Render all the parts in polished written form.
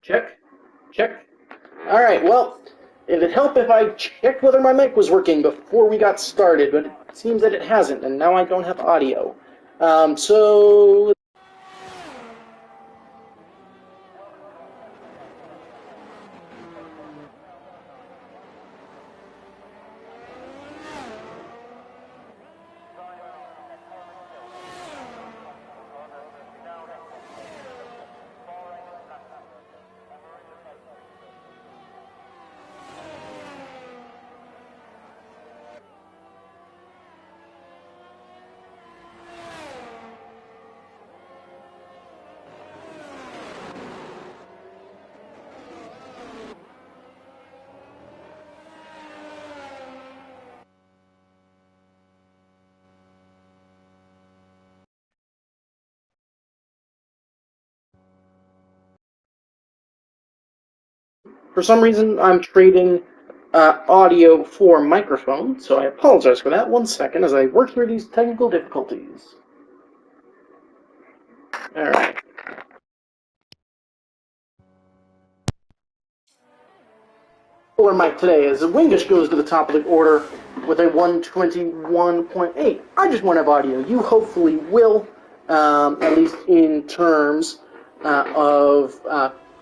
Check, check. All right, well, it'd help if I checked whether my mic was working before we got started, but it seems that it hasn't, and now I don't have audio. So for some reason, I'm trading audio for microphone, so I apologize for that. One second as I work through these technical difficulties. All right. For mic today as Wingish goes to the top of the order with a 121.8. I just want to have audio. You hopefully will, at least in terms of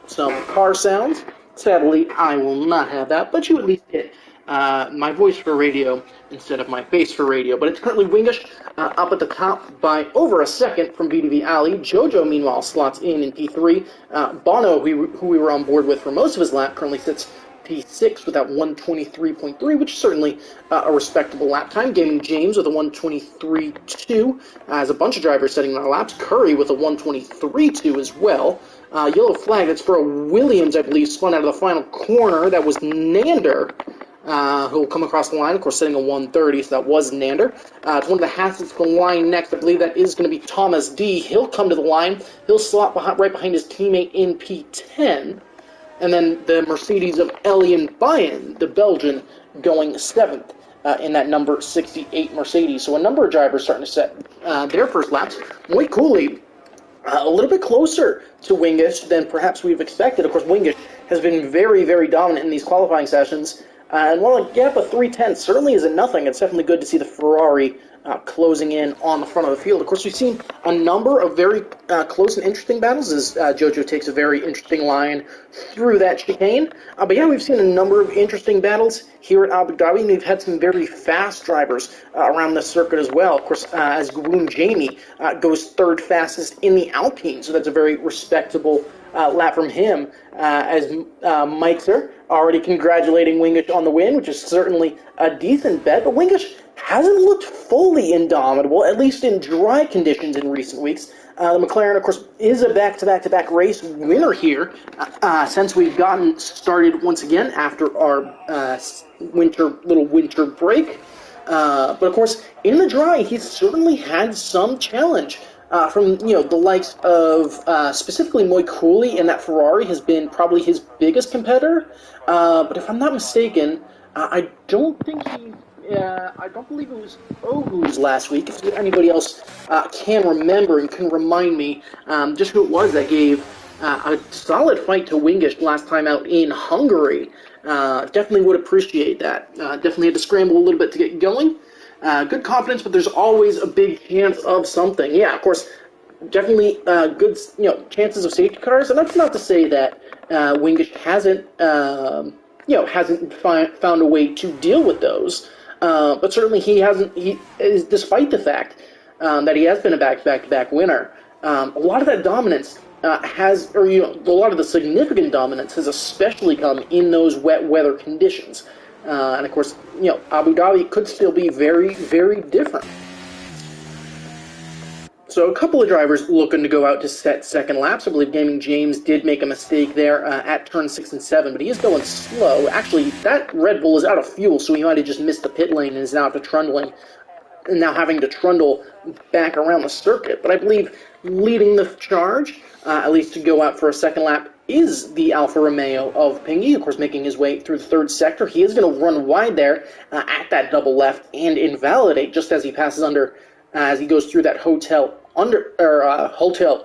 some car sounds. Sadly, I will not have that, but you at least get my voice for radio instead of my face for radio. But it's currently Wingish up at the top by over a second from VDV Alley. Jojo, meanwhile, slots in P3. Bono, who we were on board with for most of his lap, currently sits P6 with that 123.3, which is certainly a respectable lap time. Gaming James with a 123.2, as a bunch of drivers setting their laps. Curry with a 123.2 as well. Yellow flag, that's for a Williams, I believe, spun out of the final corner. That was Nander, who will come across the line, of course, setting a 130, so that was Nander. It's one of the Hassets to the line next. I believe that is going to be Thomas D. He'll come to the line. He'll slot right behind his teammate in P10. And then the Mercedes of Elian Bayen, the Belgian, going 7th in that number 68 Mercedes. So a number of drivers starting to set their first laps. Muy Cooley, a little bit closer to Wingish than perhaps we've expected. Of course, Wingish has been very, very dominant in these qualifying sessions. And while a gap of 3/10 certainly isn't nothing, it's definitely good to see the Ferrari closing in on the front of the field. Of course, we've seen a number of very close and interesting battles as Jojo takes a very interesting line through that chicane. But yeah, we've seen a number of interesting battles here at Abu Dhabi, and we've had some very fast drivers around the circuit as well. Of course, as Gwoon Jamie goes third fastest in the Alpine, so that's a very respectable lap from him, as Meixer already congratulating Wingish on the win, which is certainly a decent bet, but Wingish hasn't looked fully indomitable, at least in dry conditions in recent weeks. The McLaren, of course, is a back-to-back-to-back race winner here since we've gotten started once again after our winter break. But of course, in the dry, he's certainly had some challenge from the likes of specifically Muy Cooley, and that Ferrari has been probably his biggest competitor. But if I'm not mistaken, I don't believe it was Ohu's last week. If anybody else can remember and can remind me just who it was that gave a solid fight to Wingish last time out in Hungary, definitely would appreciate that. Definitely had to scramble a little bit to get going. Good confidence, but there's always a big chance of something. Yeah, of course, definitely good chances of safety cars, and that's not to say that Wingish hasn't found a way to deal with those. But certainly he hasn't. He is, despite the fact that he has been a back-to-back winner. A lot of that dominance a lot of the significant dominance has especially come in those wet weather conditions. And of course, Abu Dhabi could still be very, very different. So a couple of drivers looking to go out to set second laps. I believe Gaming James did make a mistake there at turn 6 and 7, but he is going slow. Actually, that Red Bull is out of fuel, so he might have just missed the pit lane and is now having to trundle back around the circuit. But I believe leading the charge, at least to go out for a second lap, is the Alfa Romeo of Pingy, of course, making his way through the third sector. He is going to run wide there at that double left and invalidate just as he passes under, as he goes through that hotel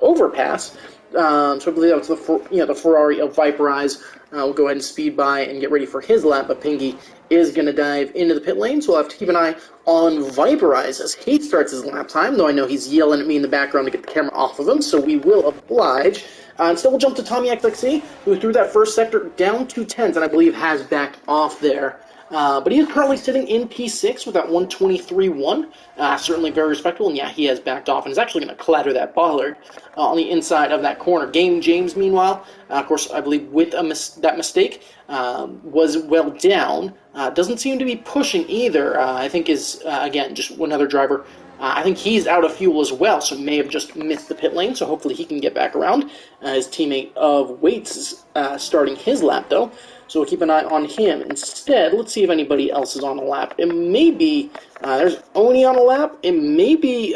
overpass. So I believe that was the Ferrari of Viperize. We'll go ahead and speed by and get ready for his lap, but Pingy is going to dive into the pit lane, so we'll have to keep an eye on Viperize as he starts his lap time, though I know he's yelling at me in the background to get the camera off of him, so we will oblige. Instead, we'll jump to Tommy XXC, who threw that first sector down to 10s, and I believe has backed off there. But he is currently sitting in P6 with that 123.1. Certainly very respectable, and yeah, he has backed off and is actually going to clatter that bollard on the inside of that corner. Game James, meanwhile, of course, I believe with that mistake, was well down. Doesn't seem to be pushing either. I think is, again, just another driver. I think he's out of fuel as well, so may have just missed the pit lane, so hopefully he can get back around. His teammate of Waits is starting his lap, though, so we'll keep an eye on him. Instead, let's see if anybody else is on a lap. It may be, there's Oni on a lap. It may be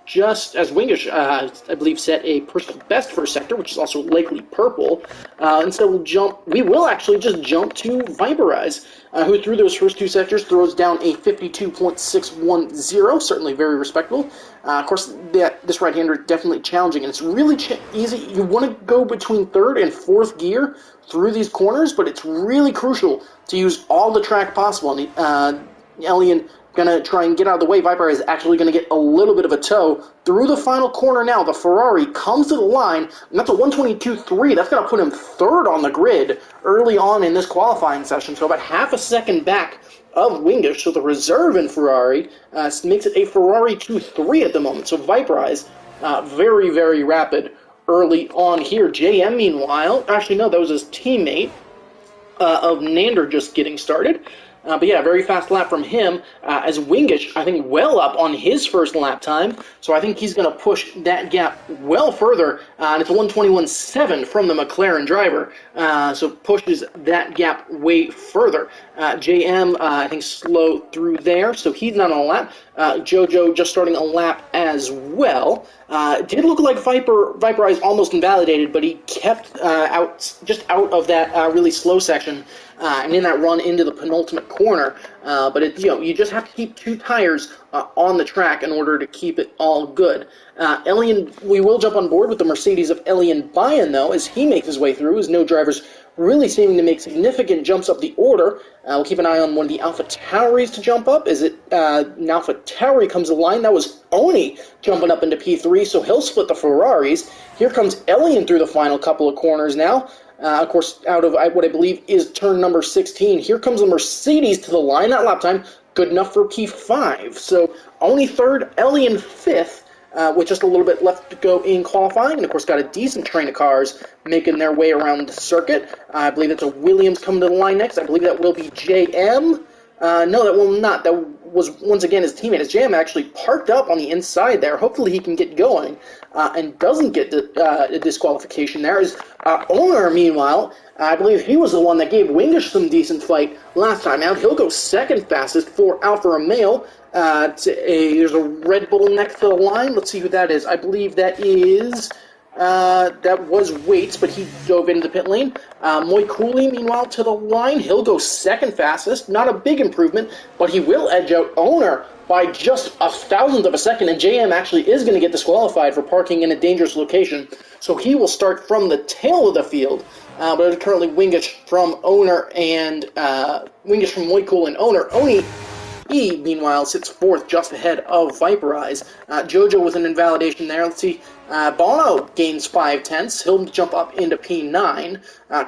just as Wingish, I believe, set a personal best for a sector, which is also likely purple. And so we will actually just jump to Viperize, who through those first two sectors throws down a 52.610, certainly very respectable. Of course, this right-hander is definitely challenging, and it's really easy. You want to go between third and fourth gear through these corners, but it's really crucial to use all the track possible. Elian going to try and get out of the way. Viper is actually going to get a little bit of a tow through the final corner now. The Ferrari comes to the line, and that's a 122.3. That's going to put him third on the grid early on in this qualifying session, so about half a second back of Wingish. So the reserve in Ferrari makes it a Ferrari 2.3 at the moment. So Viperize, very, very rapid early on here. JM, meanwhile, actually, no, that was his teammate of Nander just getting started. But yeah, very fast lap from him, as Wingish, I think, well up on his first lap time. So I think he's going to push that gap well further, and it's a 121.7 from the McLaren driver. So pushes that gap way further. JM, I think, slow through there, so he's not on a lap. Jojo just starting a lap as well. It did look like Viperize almost invalidated, but he kept out of that really slow section, and in that run into the penultimate corner. But you just have to keep two tires on the track in order to keep it all good. Elian, we will jump on board with the Mercedes of Elian Bayan, though, as he makes his way through, as no drivers really seeming to make significant jumps up the order. We'll keep an eye on one of the Alpha Tauris to jump up. Is it an Alpha Tauri comes to the line? That was Oni jumping up into P3, so he'll split the Ferraris. Here comes Elian through the final couple of corners now. Of course, out of what I believe is turn number 16. Here comes the Mercedes to the line. That lap time, good enough for P5. So Oni third, Elian fifth. With just a little bit left to go in qualifying, and of course got a decent train of cars making their way around the circuit. I believe it's a Williams coming to the line next. I believe that will be JM. No, that will not. That was, once again, his teammate. His JM actually parked up on the inside there. Hopefully he can get going and doesn't get a disqualification there. His owner, meanwhile, I believe he was the one that gave Wingish some decent fight last time out. He'll go second fastest for Alfa Romeo. There's a Red Bull next to the line. Let's see who that is. I believe that was Waits, but he dove into the pit lane. Moy Cooley, meanwhile, to the line. He'll go second fastest. Not a big improvement, but he will edge out Owner by just a thousandth of a second, and JM actually is going to get disqualified for parking in a dangerous location, so he will start from the tail of the field. But it's currently Wingish from Owner and Wingish from Moy Cooley and Owner. Oni, he, meanwhile, sits fourth just ahead of Viperize. Jojo with an invalidation there. Let's see. Bono gains 5/10. He'll jump up into P9.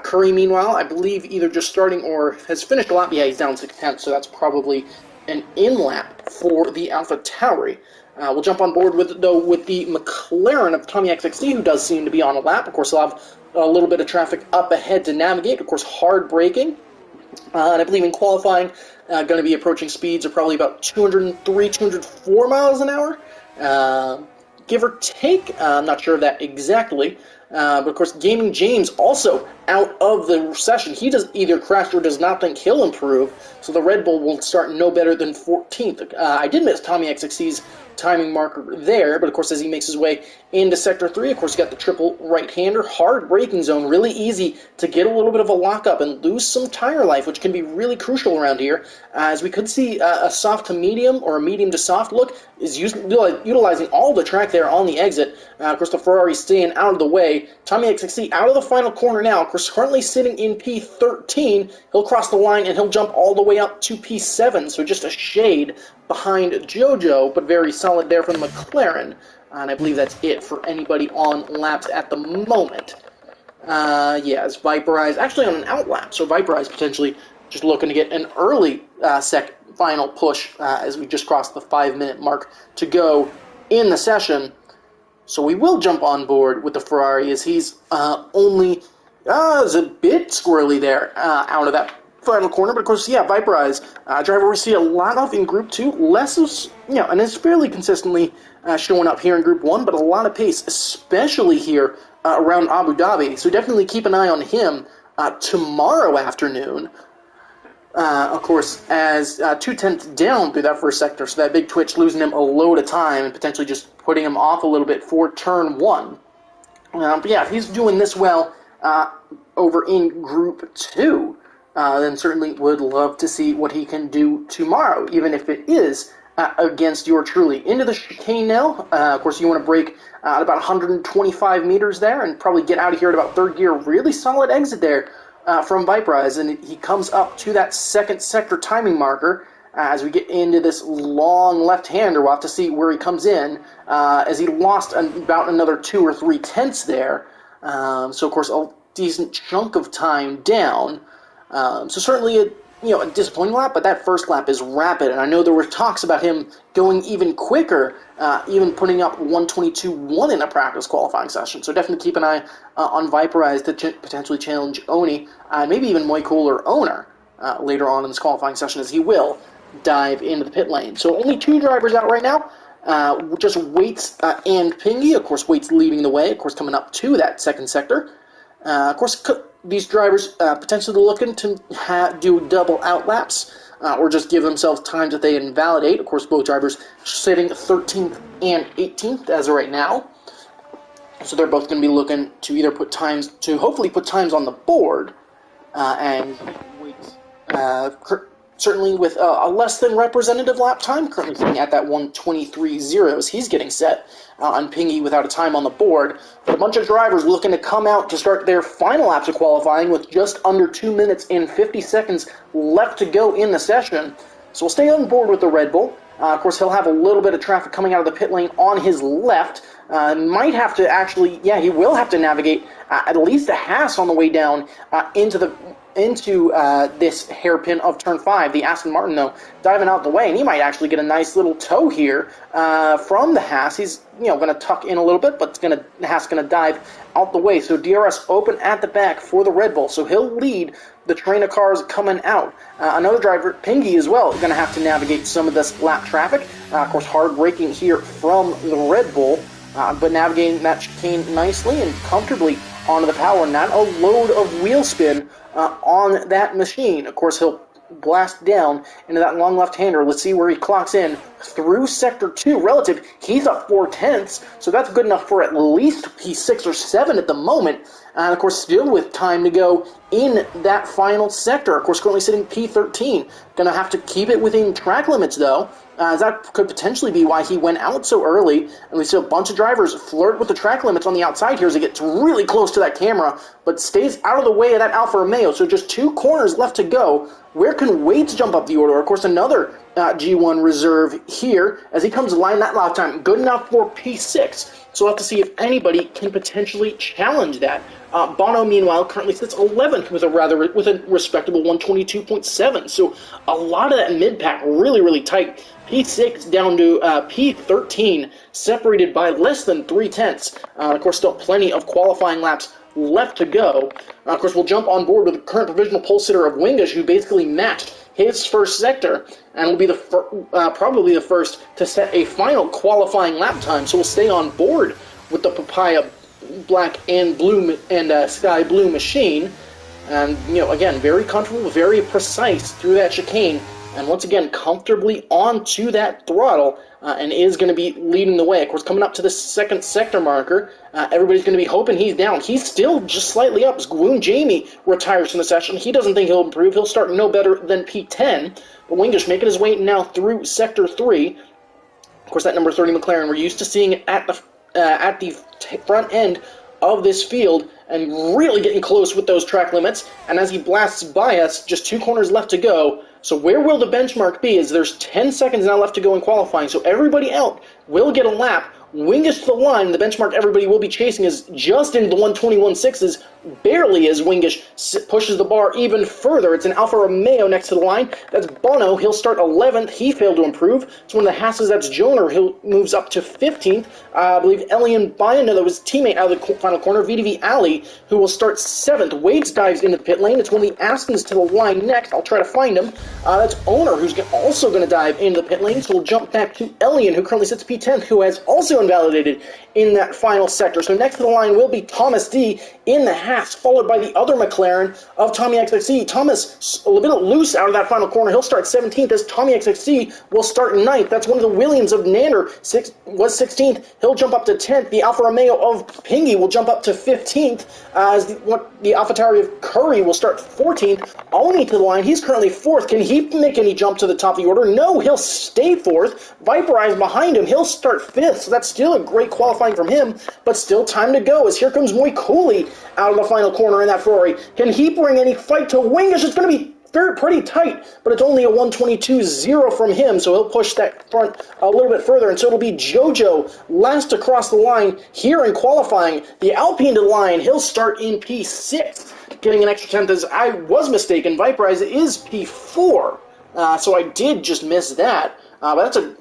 Curry, meanwhile, I believe either just starting or has finished a lap. Yeah, he's down 6/10, so that's probably an in-lap for the Alpha Tauri. We'll jump on board with the McLaren of Tommy XXC, who does seem to be on a lap. Of course, he'll have a little bit of traffic up ahead to navigate. Of course, hard braking. And I believe in qualifying, going to be approaching speeds of probably about 203, 204 miles an hour, give or take. I'm not sure of that exactly. But of course, Gaming James also out of the session. He does either crash or does not think he'll improve, so the Red Bull will start no better than 14th. I did miss Tommy XXC's timing marker there, but of course as he makes his way into Sector 3, of course you got the triple right-hander, hard braking zone, really easy to get a little bit of a lockup and lose some tire life, which can be really crucial around here, as we could see a soft to medium or a medium to soft look is utilizing all the track there on the exit. Of course the Ferrari staying out of the way. Tommy XXC out of the final corner now, of course currently sitting in P13. He'll cross the line and he'll jump all the way up to P7, so just a shade behind Jojo, but very solid there from the McLaren. And I believe that's it for anybody on laps at the moment. Yeah, it's Viperize actually on an out lap, so Viperize potentially just looking to get an early final push as we just crossed the 5-minute mark to go in the session. So we will jump on board with the Ferrari as he's only is a bit squirrely there out of that final corner, but of course, yeah, Viperize, driver we see a lot of in Group 2, less of, and is fairly consistently showing up here in Group 1, but a lot of pace, especially here around Abu Dhabi, so definitely keep an eye on him tomorrow afternoon, of course, as 2/10 down through that first sector, so that big twitch losing him a load of time and potentially just putting him off a little bit for Turn 1. But yeah, if he's doing this well over in Group 2, then certainly would love to see what he can do tomorrow, even if it is against your truly. Into the chicane now. Of course, you want to brake at about 125 meters there and probably get out of here at about third gear. Really solid exit there from Viperize, and he comes up to that second sector timing marker. As we get into this long left-hander, we'll have to see where he comes in, as he lost about another 2 or 3 tenths there. So, of course, a decent chunk of time down. So certainly a disappointing lap, but that first lap is rapid, and I know there were talks about him going even quicker, even putting up 1:22.1 in a practice qualifying session. So definitely keep an eye on Viperize to potentially challenge Oni, maybe even Moikul or Owner later on in this qualifying session, as he will dive into the pit lane. So only 2 drivers out right now. Just Waits and Pingy. Of course, Waits leading the way, of course coming up to that second sector. Of course, these drivers potentially looking to do double out laps or just give themselves times that they invalidate. Of course, both drivers sitting 13th and 18th as of right now. So they're both going to be looking to either hopefully put times on the board and wait. Certainly with a less than representative lap time, currently sitting at that 1:23.0 as he's getting set on Pingy without a time on the board. But a bunch of drivers looking to come out to start their final laps of qualifying with just under 2 minutes and 50 seconds left to go in the session. So we'll stay on board with the Red Bull. Of course, he'll have a little bit of traffic coming out of the pit lane on his left. Might have to actually, he will have to navigate at least a Haas on the way down into this hairpin of Turn 5. The Aston Martin, though, diving out the way, and he might actually get a nice little tow here from the Haas. He's going to tuck in a little bit, but Haas going to dive out the way. So DRS open at the back for the Red Bull. So he'll lead the train of cars coming out. Another driver, Pingy, as well, going to have to navigate some of this lap traffic. Of course, hard braking here from the Red Bull, but navigating that chicane nicely and comfortably onto the power. Not a load of wheel spin on that machine. Of course, he'll blast down into that long left-hander. Let's see where he clocks in through Sector 2 relative. He's up 4 tenths, so that's good enough for at least P6 or 7 at the moment. And, of course, still with time to go in that final sector. Of course, currently sitting P13. Going to have to keep it within track limits, though. That could potentially be why he went out so early. And we see a bunch of drivers flirt with the track limits on the outside here as he gets really close to that camera, but stays out of the way of that Alfa Romeo. So just 2 corners left to go. Where can Waits jump up the order? Of course, another G1 reserve here as he comes to line that lap time. Good enough for P6. So we'll have to see if anybody can potentially challenge that. Bono, meanwhile, currently sits 11th with a respectable 122.7. So a lot of that mid-pack really, really tight. P6 down to P13, separated by less than 3 tenths. Of course, still plenty of qualifying laps left to go. Of course, we'll jump on board with the current provisional pole sitter of Wingish, who basically matched his first sector, and will be probably the first to set a final qualifying lap time. So we'll stay on board with the Papaya black and blue and sky blue machine. And, again, very comfortable, very precise through that chicane. And once again, comfortably onto that throttle, and is going to be leading the way. Of course, coming up to the second sector marker, everybody's going to be hoping he's down. He's still just slightly up. Wound Jamie retires from the session. He doesn't think he'll improve. He'll start no better than P10. But Wingish making his way now through Sector 3. Of course, that number 30 McLaren, we're used to seeing it at the front end of this field and really getting close with those track limits. And as he blasts by us, just 2 corners left to go. So where will the benchmark be? Is there's 10 seconds now left to go in qualifying. So everybody out will get a lap. Wingish to the line. The benchmark everybody will be chasing is just into the 121.6s, barely as Wingish pushes the bar even further. It's an Alfa Romeo next to the line. That's Bono. He'll start 11th. He failed to improve. It's one of the Hasses. That's Joner. He moves up to 15th. I believe Elian Bayan, that was his teammate out of the final corner, VDV Ali, who will start 7th. Waits dives into the pit lane. It's one of the Astons to the line next. I'll try to find him. That's Owner, who's also going to dive into the pit lane. So we'll jump back to Elian, who currently sits P10th, who has also invalidated in that final sector. So next to the line will be Thomas D in the Haas, followed by the other McLaren of Tommy XXC. Thomas a little bit loose out of that final corner. He'll start 17th as Tommy XXC will start 9th. That's one of the Williams of Nander, was 16th. He'll jump up to 10th. The Alfa Romeo of Pingy will jump up to 15th as the AlphaTauri of Curry will start 14th. Oni to the line. He's currently 4th. Can he make any jump to the top of the order? No, he'll stay 4th. Viperize behind him. He'll start 5th. So that's still a great qualifying from him, but still time to go as here comes Moy Cooley out of the final corner in that Ferrari. Can he bring any fight to Wingish? It's going to be pretty tight, but it's only a 122.0 from him, so he'll push that front a little bit further, and so it'll be Jojo last across the line here in qualifying. The Alpine to the line, he'll start in P6, getting an extra 10th as I was mistaken. Viperize is P4, so I did just miss that. But that's a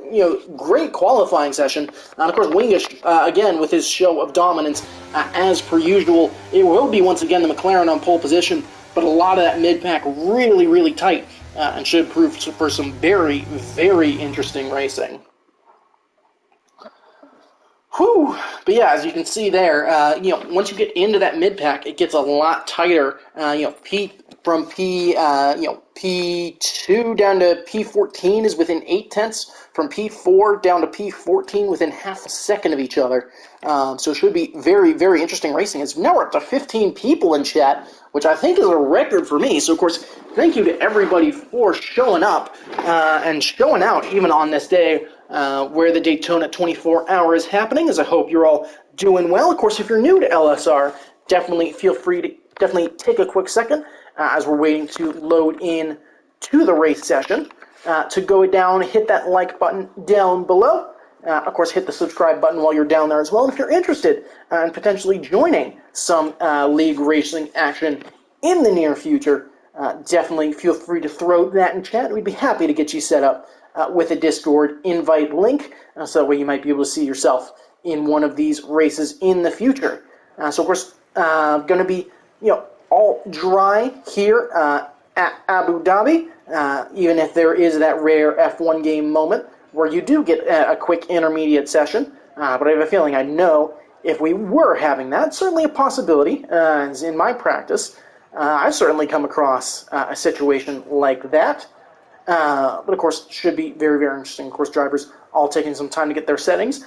great qualifying session. And of course, Wingish, again, with his show of dominance, as per usual, it will be once again the McLaren on pole position, but a lot of that mid-pack really, really tight, and should prove for some very, very interesting racing. Whew. But yeah, as you can see there, once you get into that mid-pack, it gets a lot tighter. From P2 down to P14 is within 8 tenths. From P4 down to P14 within half a second of each other. So it should be very, very interesting racing. It's now we're up to 15 people in chat, which I think is a record for me. So, of course, thank you to everybody for showing up and showing out even on this day where the Daytona 24 Hour is happening, as I hope you're all doing well. Of course, if you're new to LSR, definitely feel free to take a quick second as we're waiting to load in to the race session. To go down, hit that like button down below. Of course, hit the subscribe button while you're down there as well. And if you're interested in potentially joining some league racing action in the near future, definitely feel free to throw that in chat. We'd be happy to get you set up with a Discord invite link, so that way you might be able to see yourself in one of these races in the future. So, of course, going to be all dry here at Abu Dhabi. Even if there is that rare F1 game moment where you do get a quick intermediate session. But I have a feeling I know if we were having that, certainly a possibility, as in my practice, I've certainly come across a situation like that. But of course, should be very, very interesting. Of course, drivers all taking some time to get their settings.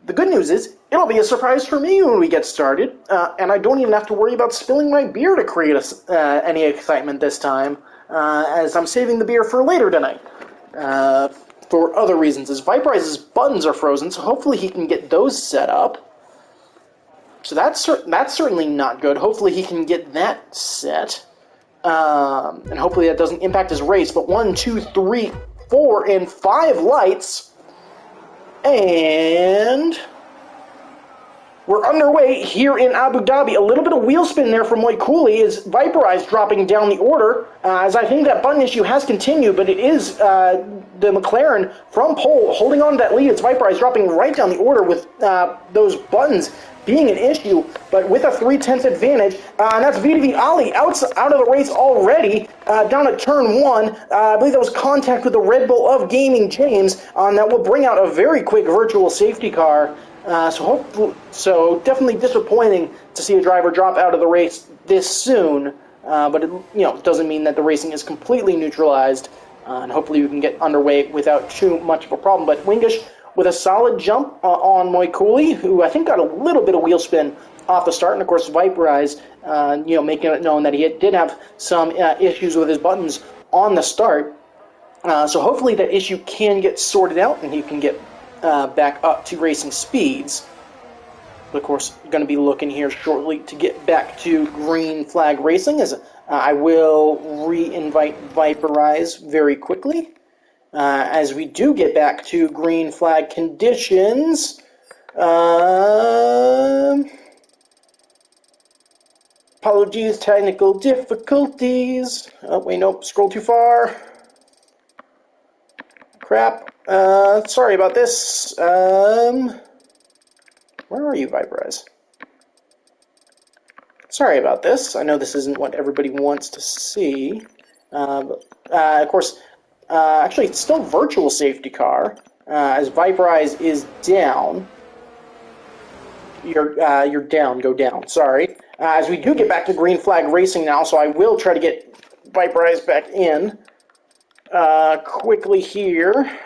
The good news is, it'll be a surprise for me when we get started, and I don't even have to worry about spilling my beer to create any excitement this time. As I'm saving the beer for later tonight, for other reasons. As Viperize's buttons are frozen, so hopefully he can get those set up. So that's certainly not good. Hopefully he can get that set, and hopefully that doesn't impact his race. But 1, 2, 3, 4, and 5 lights, and we're underway here in Abu Dhabi. A little bit of wheel spin there from Moy Cooley is Viperize dropping down the order, as I think that button issue has continued, but it is the McLaren from pole holding on to that lead. It's Viperize dropping right down the order with those buttons being an issue, but with a 3/10 advantage, and that's VDV Ali out of the race already, down at turn 1. I believe that was contact with the Red Bull of Gaming James, that will bring out a very quick virtual safety car. So definitely disappointing to see a driver drop out of the race this soon. But it doesn't mean that the racing is completely neutralized, and hopefully we can get underway without too much of a problem. But Wingish with a solid jump on Moikuli, who I think got a little bit of wheel spin off the start, and of course Viperize, making it known that he did have some issues with his buttons on the start. So hopefully that issue can get sorted out, and he can get back up to racing speeds. But of course, going to be looking here shortly to get back to green flag racing, as I will re-invite Viperize very quickly. As we do get back to green flag conditions, apologies, technical difficulties. Oh, wait, nope, scroll too far. Crap. Sorry about this. Where are you, Viperize? Sorry about this. I know this isn't what everybody wants to see. Of course, actually, it's still virtual safety car, as Viperize is down. You're down. Go down. Sorry. As we do get back to green flag racing now, so I will try to get Viperize back in quickly here.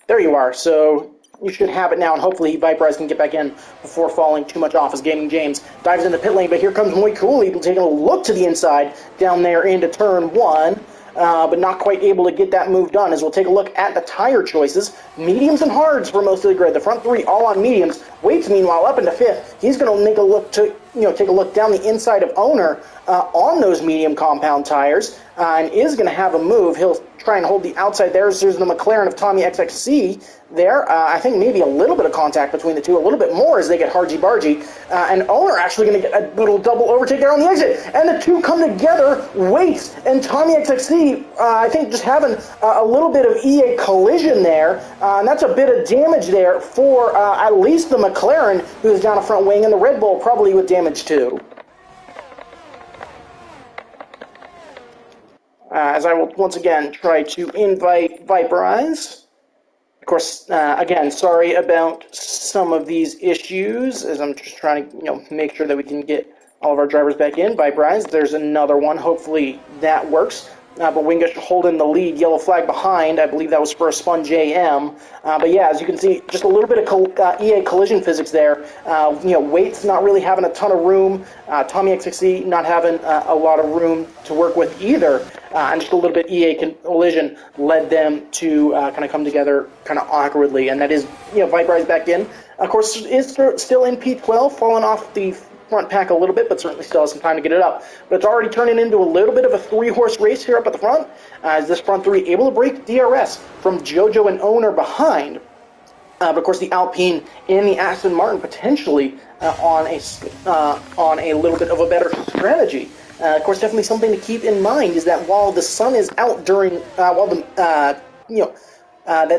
There you are. So you should have it now, and hopefully Viperize can get back in before falling too much off as Gaming James dives in the pit lane. But here comes Moikuli taking a look to the inside down there into turn one. But not quite able to get that move done, as we'll take a look at the tire choices. Mediums and hards for most of the grid. The front three all on mediums. Waits, meanwhile, up into fifth. He's going to make a look to, take a look down the inside of Owner on those medium compound tires, and is going to have a move. He'll try and hold the outside there. There's the McLaren of Tommy XXC there. I think maybe a little bit of contact between the two, a little bit more as they get hargy-bargy. And Owner actually going to get a little double overtake there on the exit. And the two come together. Waits and Tommy XXC, I think, just having a little bit of EA collision there. And that's a bit of damage there for at least the McLaren, who's down a front wing, and the Red Bull probably with damage too. As I will once again try to invite Viperize. Of course, again, sorry about some of these issues, as I'm just trying to, make sure that we can get all of our drivers back in. Viperize, there's another one. Hopefully that works. But Wingish holding the lead, yellow flag behind. I believe that was for a spun JM. But yeah, as you can see, just a little bit of EA collision physics there. Waits not really having a ton of room. Tommy XXC not having a lot of room to work with either. And just a little bit EA collision led them to kind of come together kind of awkwardly. And that is, Viperize back in. Of course, is still in P12, falling off the front pack a little bit, but certainly still has some time to get it up. But it's already turning into a little bit of a three-horse race here up at the front, as this front three able to break DRS from JoJo and Owner behind. But of course, the Alpine and the Aston Martin potentially on a little bit of a better strategy. Of course, definitely something to keep in mind is that while the sun is out during that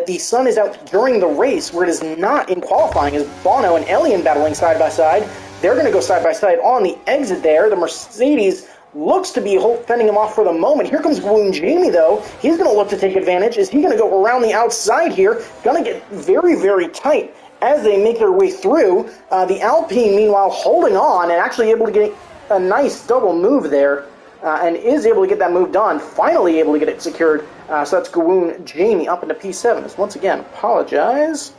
the sun is out during the race, where it is not in qualifying, as Bono and Alien battling side by side. They're going to go side by side on the exit there. The Mercedes looks to be fending him off for the moment. Here comes Gwoon Jamie, though. He's going to look to take advantage. Is he going to go around the outside here? Going to get very, very tight as they make their way through. The Alpine, meanwhile, holding on and actually able to get a nice double move there, and is able to get that move done. Finally able to get it secured. So that's Gwoon Jamie up into P7. Once again, apologize.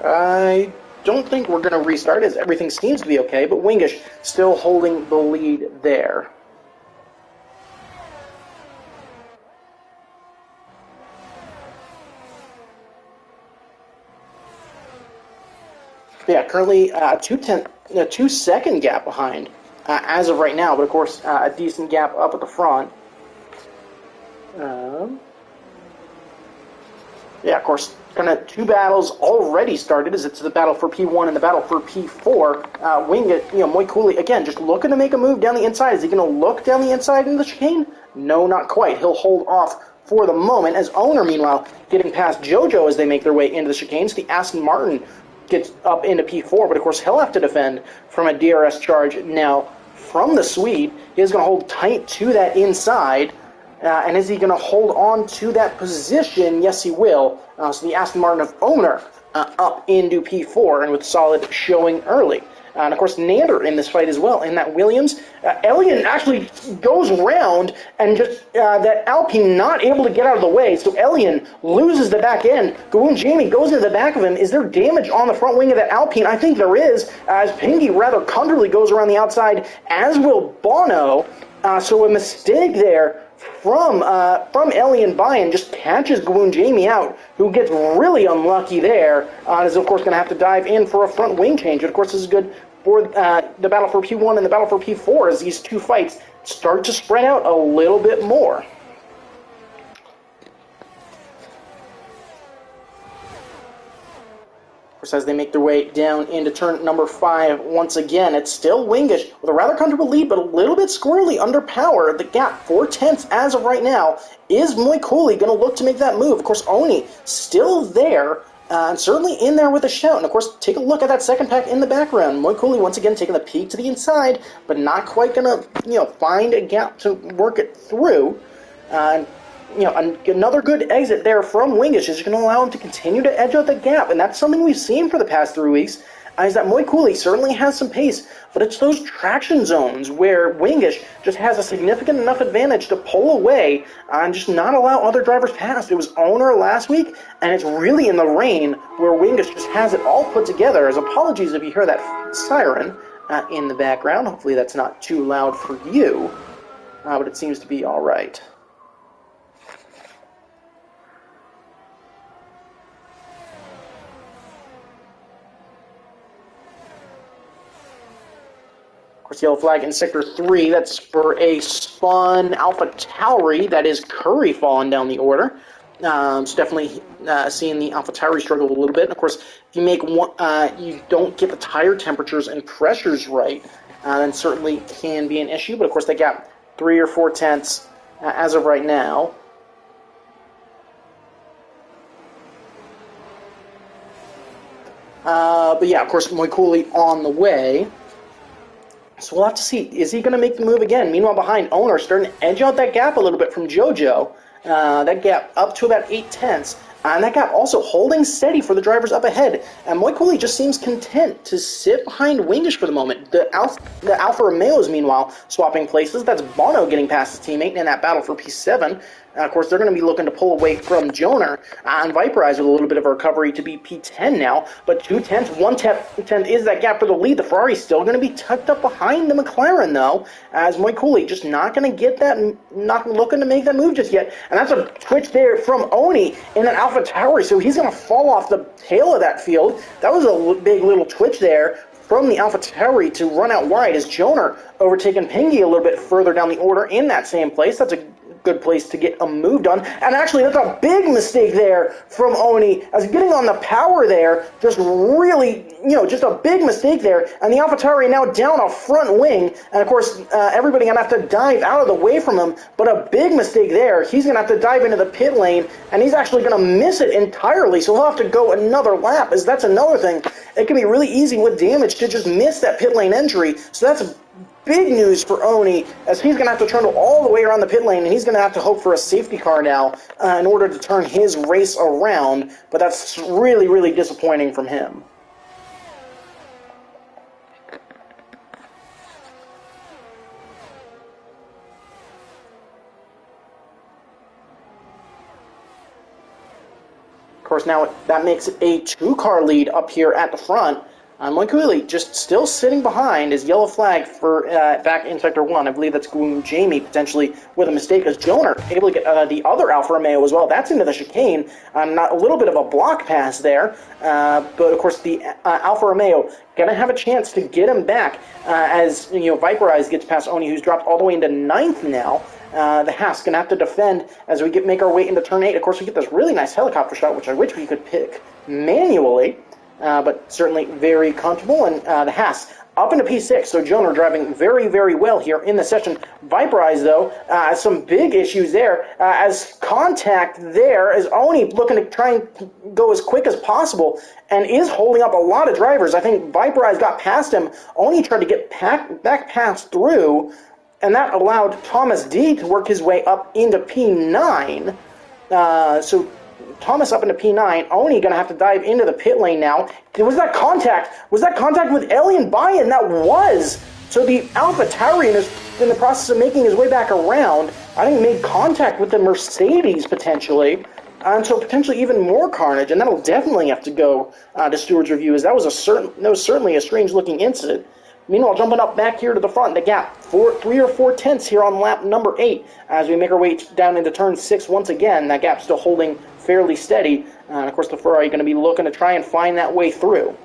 I don't think we're going to restart, as everything seems to be okay, but Wingish still holding the lead there. Yeah, currently a 2-second gap behind as of right now, but of course a decent gap up at the front. Yeah, of course, kind of two battles already started, as it's the battle for P1 and the battle for P4. Moikuli, again, just looking to make a move down the inside. Is he going to look down the inside into the chicane? No, not quite. He'll hold off for the moment, as Owner, meanwhile, getting past JoJo as they make their way into the chicanes. The Aston Martin gets up into P4, but of course he'll have to defend from a DRS charge now from the Swede. He is going to hold tight to that inside. And is he going to hold on to that position? Yes, he will. So the Aston Martin of Owner up into P4 and with solid showing early. And, of course, Nander in this fight as well. In that Williams, Elian actually goes round and just that Alpine not able to get out of the way. So Elian loses the back end. Gawoon Jamie goes into the back of him. Is there damage on the front wing of that Alpine? I think there is, as Pingy rather comfortably goes around the outside, as will Bono. So a mistake there from Elian Bayan just catches Gawoon Jamie out, who gets really unlucky there, and is of course going to have to dive in for a front wing change. And of course, this is good for the battle for P1 and the battle for P4 as these two fights start to spread out a little bit more. As they make their way down into turn number 5 once again. It's still Wingish with a rather comfortable lead, but a little bit squirrely under power. The gap, 4/10 as of right now. Is Moikuli going to look to make that move? Of course, Oni still there, and certainly in there with a shout. And of course, take a look at that second pack in the background. Moikuli once again taking the peek to the inside, but not quite going to find a gap to work it through. Another good exit there from Wingish is going to allow him to continue to edge out the gap, and that's something we've seen for the past 3 weeks, is that Moikuli certainly has some pace, but it's those traction zones where Wingish just has a significant enough advantage to pull away and just not allow other drivers past. It was Owner last week, and it's really in the rain where Wingish just has it all put together. As apologies if you hear that siren in the background. Hopefully that's not too loud for you, but it seems to be all right. Yellow flag in Sector 3, that's for a spun Alpha Tauri, that is Curry falling down the order. So definitely seeing the Alpha Tauri struggle a little bit. And of course, if you make one, you don't get the tire temperatures and pressures right, then certainly can be an issue. But of course, they got 3 or 4/10 as of right now. But yeah, of course, Moikuli on the way. So we'll have to see. Is he going to make the move again? Meanwhile, behind Owner, starting to edge out that gap a little bit from JoJo. That gap up to about 8/10. And that gap also holding steady for the drivers up ahead. And Moikuli just seems content to sit behind Wingish for the moment. The Alfa Romeos, meanwhile, swapping places. That's Bono getting past his teammate in that battle for P7. Of course, they're going to be looking to pull away from Joner. And Viperize with a little bit of a recovery to be P10 now. But 2/10, 1/10 is that gap for the lead. The Ferrari's still going to be tucked up behind the McLaren, though. As Moikuli just not going to get that, not looking to make that move just yet. And that's a twitch there from Oni in that Alpha Tauri. So he's going to fall off the tail of that field. That was a big little twitch there from the Alpha Tauri to run out wide as Joner overtaking Pingy a little bit further down the order in that same place. That's a good place to get a move done. And actually, that's a big mistake there from Oni, as getting on the power there, just really, just a big mistake there. And the AlphaTauri now down a front wing. And of course, everybody going to have to dive out of the way from him. But a big mistake there. He's going to have to dive into the pit lane, and he's actually going to miss it entirely. So he'll have to go another lap, as that's another thing. It can be really easy with damage to just miss that pit lane entry. So that's big news for Oni, as he's going to have to turn all the way around the pit lane, and he's going to have to hope for a safety car now in order to turn his race around, but that's really, really disappointing from him. Of course, now that makes it a two-car lead up here at the front. Moikuli just still sitting behind his yellow flag for back in Sector 1. I believe that's Gawoon Jamie potentially with a mistake, as Joner able to get the other Alfa Romeo as well. That's into the chicane. Not a little bit of a block pass there. But of course the Alfa Romeo going to have a chance to get him back as Viperize gets past Oni, who's dropped all the way into 9th now. The Haas going to have to defend as we make our way into turn 8. Of course, we get this really nice helicopter shot, which I wish we could pick manually. But certainly very comfortable, and the Haas up into P6, so Jonah driving very, very well here in the session. Viperize, though, some big issues there, as contact there, as Oni looking to try and go as quick as possible, and is holding up a lot of drivers. I think Viperize got past him. Oni tried to get back past through, and that allowed Thomas D to work his way up into P9. So Thomas up into P9. Oni going to have to dive into the pit lane now. Was that contact? Was that contact with Alien Buy-in? That was. So the Alpha Taurian is in the process of making his way back around. I think made contact with the Mercedes potentially. And so potentially even more carnage, and that'll definitely have to go to Stewards Review, as that was certainly a strange-looking incident. Meanwhile, jumping up back here to the front, the gap, 3 or 4 tenths here on lap number 8, as we make our way down into turn 6 once again. That gap still holding fairly steady, and of course the Ferrari going to be looking to try and find that way through.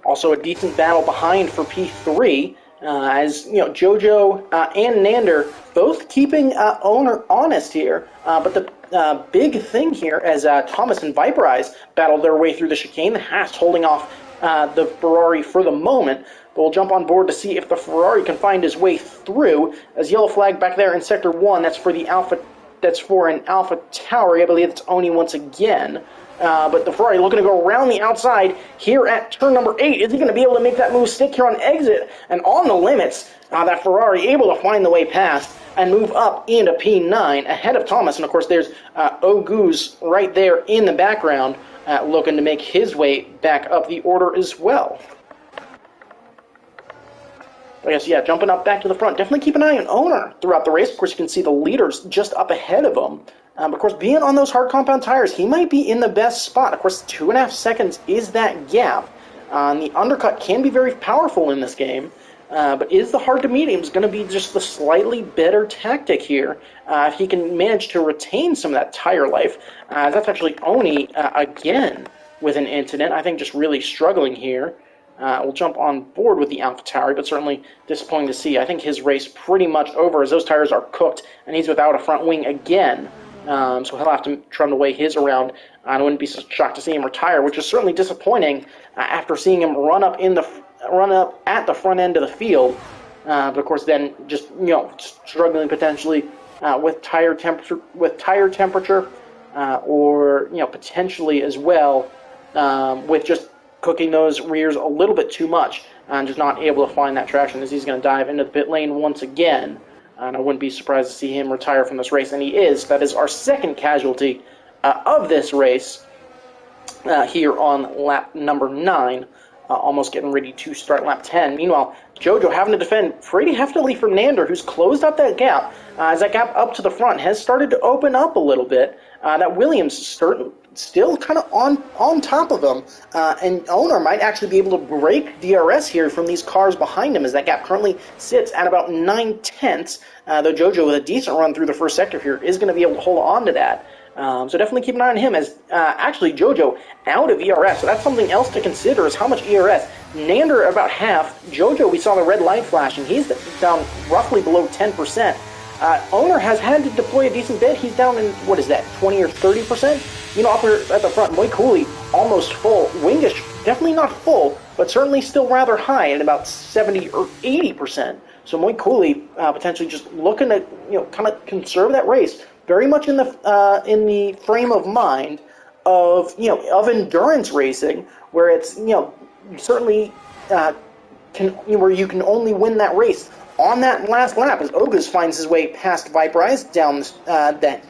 Also a decent battle behind for P3, as Jojo and Nander both keeping Owner honest here, but the big thing here as Thomas and Viperize battled their way through the chicane, the Haas holding off the Ferrari for the moment, but we'll jump on board to see if the Ferrari can find his way through, as yellow flag back there in Sector 1, that's for an Alpha Tauri, I believe it's Oni once again. But the Ferrari looking to go around the outside here at turn number 8. Is he going to be able to make that move stick here on exit? And on the limits, that Ferrari able to find the way past and move up into P9 ahead of Thomas. And of course, there's Oguz right there in the background looking to make his way back up the order as well. I guess, yeah, jumping up back to the front. Definitely keep an eye on Owner throughout the race. Of course, you can see the leaders just up ahead of him. Of course, being on those hard compound tires, he might be in the best spot. Of course, 2.5 seconds is that gap. The undercut can be very powerful in this game, but is the hard to mediums going to be just the slightly better tactic here? If he can manage to retain some of that tire life. That's actually Oni again with an incident. I think just really struggling here. We'll jump on board with the AlphaTauri, but certainly disappointing to see. I think his race pretty much over as those tires are cooked, and he's without a front wing again. So he'll have to try to weigh his around. I wouldn't be shocked to see him retire, which is certainly disappointing after seeing him run up at the front end of the field. But of course, then just struggling potentially with tire temperature, or potentially as well with just cooking those rears a little bit too much and just not able to find that traction, as he's going to dive into the pit lane once again. And I wouldn't be surprised to see him retire from this race, and he is. That is our second casualty of this race here on lap number 9, almost getting ready to start lap 10. Meanwhile, Jojo having to defend pretty heftily from Nander, who's closed up that gap, as that gap up to the front has started to open up a little bit. That Williams still kind of on top of him, and Owner might actually be able to break DRS here from these cars behind him, as that gap currently sits at about 9 tenths, though Jojo with a decent run through the first sector here is going to be able to hold on to that. So definitely keep an eye on him, as actually Jojo out of ERS, so that's something else to consider, is how much ERS. Nander about half. Jojo, we saw the red light flashing, he's down roughly below 10%. Owner has had to deploy a decent bit. He's down in, 20 or 30%? Up here at the front, Moy Cooley almost full. Wingish, definitely not full, but certainly still rather high at about 70 or 80%. So Moy Cooley potentially just looking to, kind of conserve that race. Very much in the frame of mind of, of endurance racing, where it's, certainly where you can only win that race on that last lap, as Ogus finds his way past Viperize down that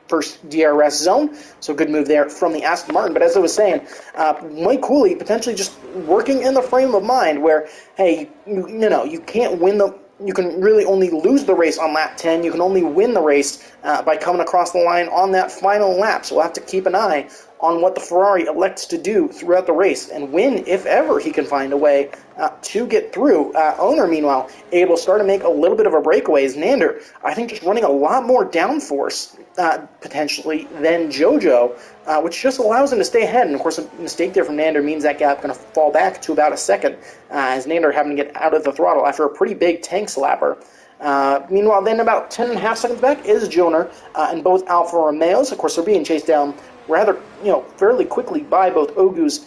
first DRS zone. So good move there from the Aston Martin. But as I was saying, Mike Cooley potentially just working in the frame of mind where, hey, you can't win you can really only lose the race on lap 10. You can only win the race by coming across the line on that final lap. So we'll have to keep an eye on what the Ferrari elects to do throughout the race, and when, if ever, he can find a way to get through. Owner, meanwhile, able to start to make a little bit of a breakaway, as Nander, I think, just running a lot more downforce, potentially, than Jojo, which just allows him to stay ahead. And, of course, a mistake there from Nander means that gap going to fall back to about a second, as Nander having to get out of the throttle after a pretty big tank slapper. Meanwhile, then about 10.5 seconds back is Joner and both Alfa Romeos. Of course, they're being chased down rather, fairly quickly by both Ogus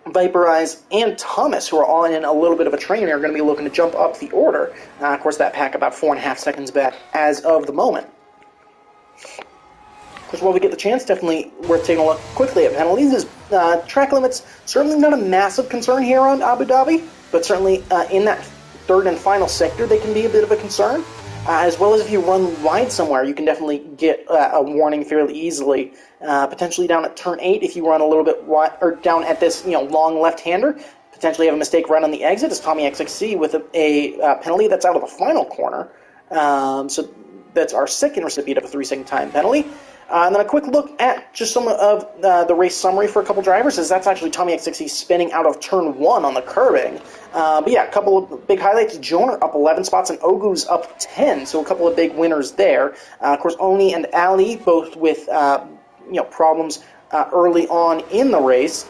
Vaporize, and Thomas, who are all in a little bit of a train, are going to be looking to jump up the order. Of course, that pack about 4.5 seconds back as of the moment. Of course, while we get the chance, definitely worth taking a look quickly at penalties. Is track limits certainly not a massive concern here on Abu Dhabi, but certainly in that third and final sector, they can be a bit of a concern. As well as if you run wide somewhere, you can definitely get a warning fairly easily. Potentially down at turn 8, if you run a little bit wide, or down at this long left-hander, potentially have a mistake right on the exit as Tommy XXC with a penalty that's out of the final corner. So that's our second recipient of a 3-second time penalty. And then a quick look at just some of the race summary for a couple drivers, as that's actually Tommy XXC spinning out of turn 1 on the curbing. But yeah, a couple of big highlights. Joner up 11 spots and Ogu's up 10, so a couple of big winners there. Of course, Oni and Ali both with problems early on in the race.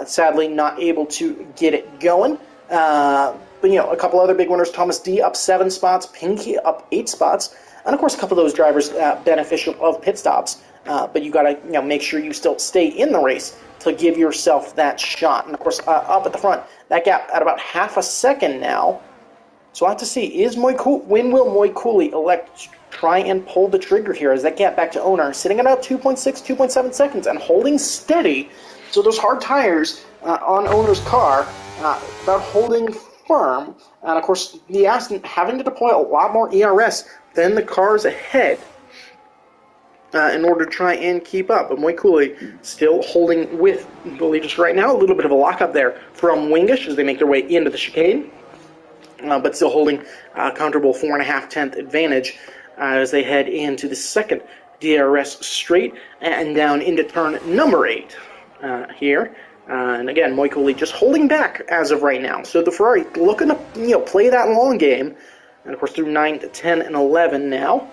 Sadly, not able to get it going. But a couple other big winners. Thomas D up 7 spots, Pinky up 8 spots. And, of course, a couple of those drivers beneficial of pit stops. But you got to make sure you still stay in the race to give yourself that shot. And, of course, up at the front, that gap at about half a second now. So we'll have to see, when will Moikuli elect to try and pull the trigger here as that gap back to owner, sitting at about 2.6, 2.7 seconds and holding steady. So those hard tires on owner's car, about holding firm. And, of course, the Aston having to deploy a lot more ERS than the cars ahead in order to try and keep up. But Moikuli still holding with the leaders right now. A little bit of a lockup there from Wingish as they make their way into the chicane. But still holding a comfortable 4.5 advantage as they head into the second DRS straight and down into turn number 8 here. And again, Moikuli just holding back as of right now. So the Ferrari looking to play that long game. And, of course, through 9 to 10 and 11 now.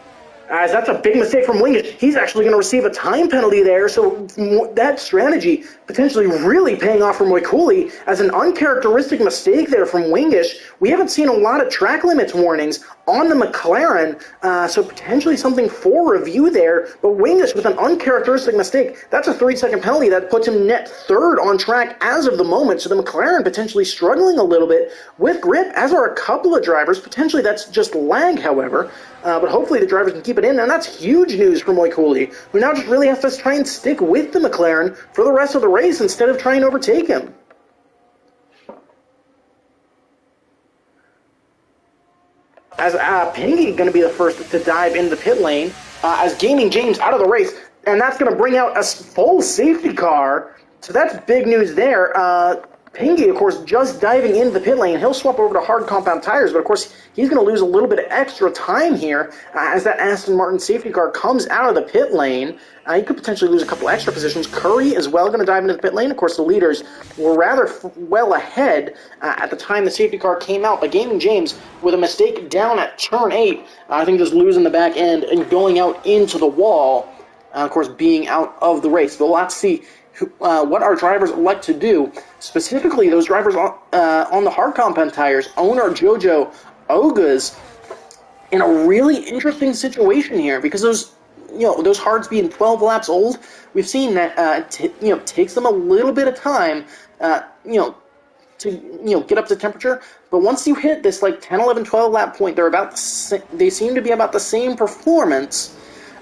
As that's a big mistake from Wingish. He's actually going to receive a time penalty there, so that strategy potentially really paying off for Moikuli as an uncharacteristic mistake there from Wingish. We haven't seen a lot of track limits warnings on the McLaren, so potentially something for review there. But Wingish with an uncharacteristic mistake, that's a 3-second penalty that puts him net third on track as of the moment. So the McLaren potentially struggling a little bit with grip, as are a couple of drivers. Potentially that's just lag, however. But hopefully the drivers can keep it in, and that's huge news for Moikuli, who now just really has to try and stick with the McLaren for the rest of the race instead of trying to overtake him. As Pingy going to be the first to dive into the pit lane, as Gaming James out of the race, and that's going to bring out a full safety car, so that's big news there. Pingy, of course, just diving into the pit lane. He'll swap over to hard compound tires, but of course, he's going to lose a little bit of extra time here as that Aston Martin safety car comes out of the pit lane. He could potentially lose a couple extra positions. Curry as well going to dive into the pit lane. Of course, the leaders were rather well ahead at the time the safety car came out. But Gaming James, with a mistake down at turn 8, I think just losing the back end and going out into the wall, of course, being out of the race. But we'll have to see what our drivers elect to do. Specifically, those drivers on the hard compound tires, Owner, Jojo, Ogas, in a really interesting situation here because those hards being 12 laps old, we've seen that takes them a little bit of time to get up to temperature. But once you hit this 10, 11, 12 lap point, they seem to be about the same performance.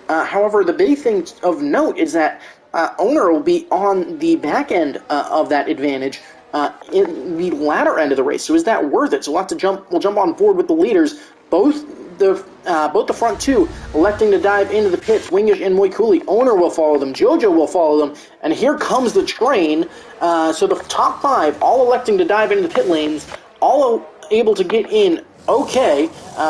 However, the big thing of note is that Owner will be on the back end of that advantage in the latter end of the race. So is that worth it? So we'll jump on board with the leaders. Both the front two electing to dive into the pits. Wingish and Moikuli. Owner will follow them. Jojo will follow them. And here comes the train. So the top 5 all electing to dive into the pit lanes, all able to get in. Okay,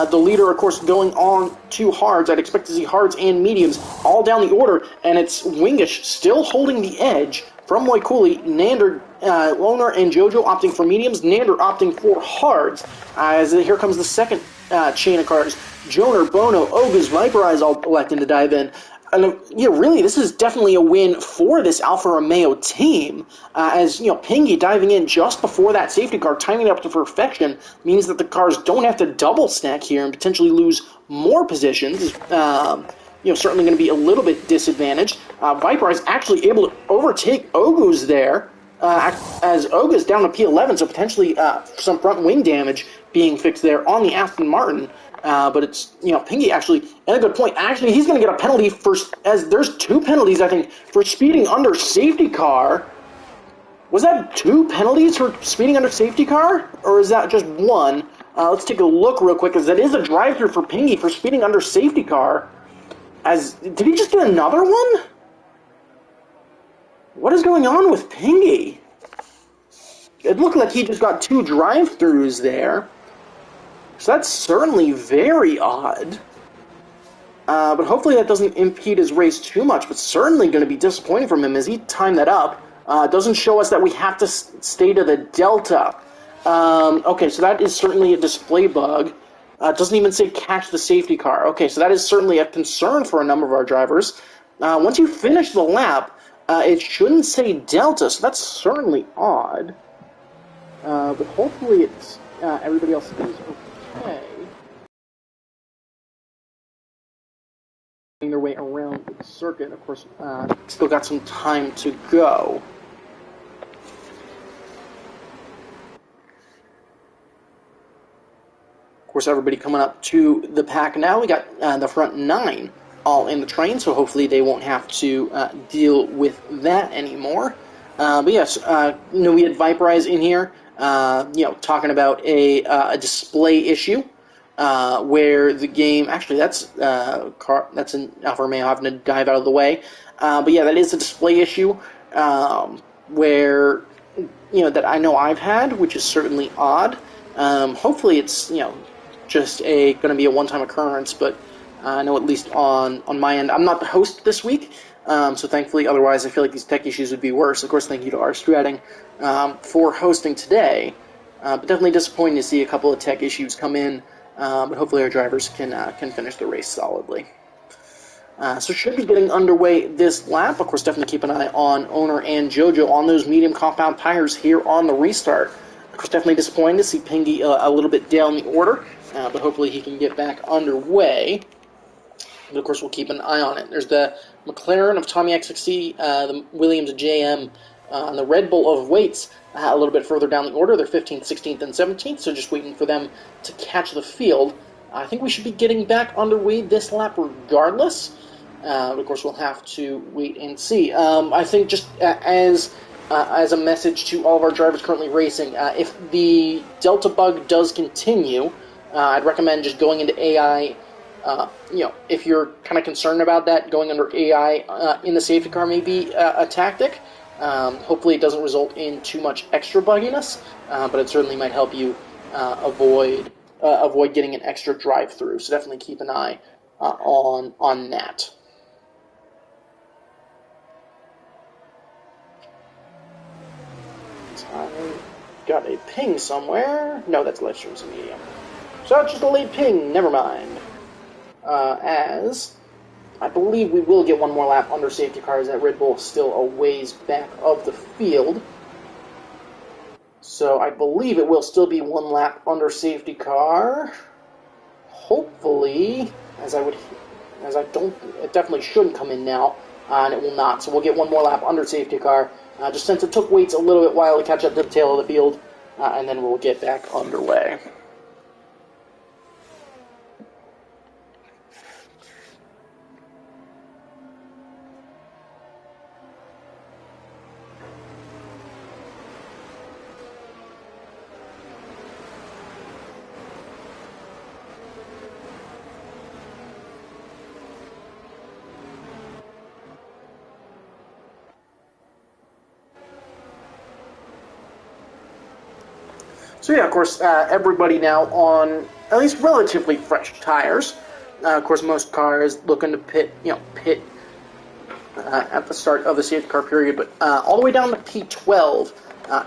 the leader, of course, going on 2 hards. I'd expect to see hards and mediums all down the order, and it's Wingish still holding the edge from Moikuli. Nander, Loner, and Jojo opting for mediums. Nander opting for hards. As here comes the second chain of cars. Joner, Bono, Ogas, Viperize all electing to dive in. And really, this is definitely a win for this Alfa Romeo team, as Pingy diving in just before that safety car, timing it up to perfection, means that the cars don't have to double stack here and potentially lose more positions. Certainly going to be a little bit disadvantaged. Viper is actually able to overtake Ogus there. as Oga's down to P11, so potentially some front wing damage being fixed there on the Aston Martin. But it's, Pingy actually, and a good point. Actually, he's going to get a penalty as there's 2 penalties, I think, for speeding under safety car. Was that 2 penalties for speeding under safety car? Or is that just 1? Let's take a look real quick, because that is a drive-through for Pingy for speeding under safety car. Did he just get another one? What is going on with Pingy? It looked like he just got 2 drive-throughs there. So that's certainly very odd. But hopefully that doesn't impede his race too much, but certainly going to be disappointing from him as he timed that up. Doesn't show us that we have to stay to the delta. Okay, so that is certainly a display bug. Doesn't even say catch the safety car. Okay, so that is certainly a concern for a number of our drivers. Once you finish the lap, it shouldn't say delta, so that's certainly odd. But hopefully everybody else is okay. Their way around the circuit. Of course, still got some time to go. Of course, everybody coming up to the pack now. We got the front 9 all in the train, so hopefully they won't have to deal with that anymore. But yes, we had Viperize in here, talking about a display issue. Where the game actually that's an Alfa Romeo having to dive out of the way, but yeah, that is a display issue where that I know I've had, which is certainly odd. Hopefully, it's just going to be a one-time occurrence, but I know at least on my end, I'm not the host this week, so thankfully, otherwise I feel like these tech issues would be worse. Of course, thank you to R Stratting for hosting today, but definitely disappointing to see a couple of tech issues come in. But hopefully our drivers can finish the race solidly. So should be getting underway this lap. Of course, definitely keep an eye on Owner and JoJo on those medium compound tires here on the restart. Of course, definitely disappointing to see Pingy a little bit down the order, but hopefully he can get back underway. But of course, we'll keep an eye on it. There's the McLaren of Tommy XXC, the Williams JM, and the Red Bull of Waits a little bit further down the order. They're 15th, 16th, and 17th, so just waiting for them to catch the field. I think we should be getting back underway this lap regardless. Of course, we'll have to wait and see. I think just as a message to all of our drivers currently racing, if the Delta bug does continue, I'd recommend just going into AI. If you're kind of concerned about that, going under AI in the safety car may be a tactic. Hopefully it doesn't result in too much extra bugginess, but it certainly might help you avoid getting an extra drive-through. So definitely keep an eye on that. I got a ping somewhere. No, that's live streams and medium. So it's just a late ping. Never mind. As I believe we will get one more lap under safety cars. That Red Bull is still a ways back of the field. So I believe it will still be one lap under safety car. Hopefully, it definitely shouldn't come in now, and it will not. So we'll get one more lap under safety car, just since it took Waits a little bit while to catch up to the tail of the field, and then we'll get back underway. So yeah, of course, everybody now on at least relatively fresh tires. Of course, most cars looking to pit at the start of the safety car period, but all the way down to P12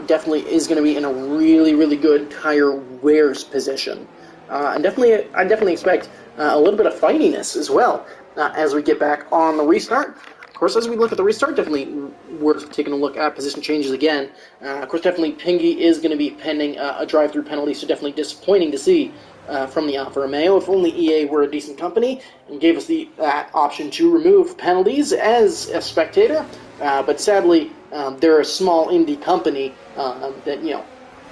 definitely is going to be in a really, really good tire wears position. And I definitely expect a little bit of fightiness as well as we get back on the restart. Of course, as we look at the restart, definitely worth taking a look at position changes again. Of course, definitely Pingy is going to be pending a drive-through penalty, so definitely disappointing to see from the Alfa Romeo. If only EA were a decent company and gave us the option to remove penalties as a spectator. But sadly, they're a small indie company that,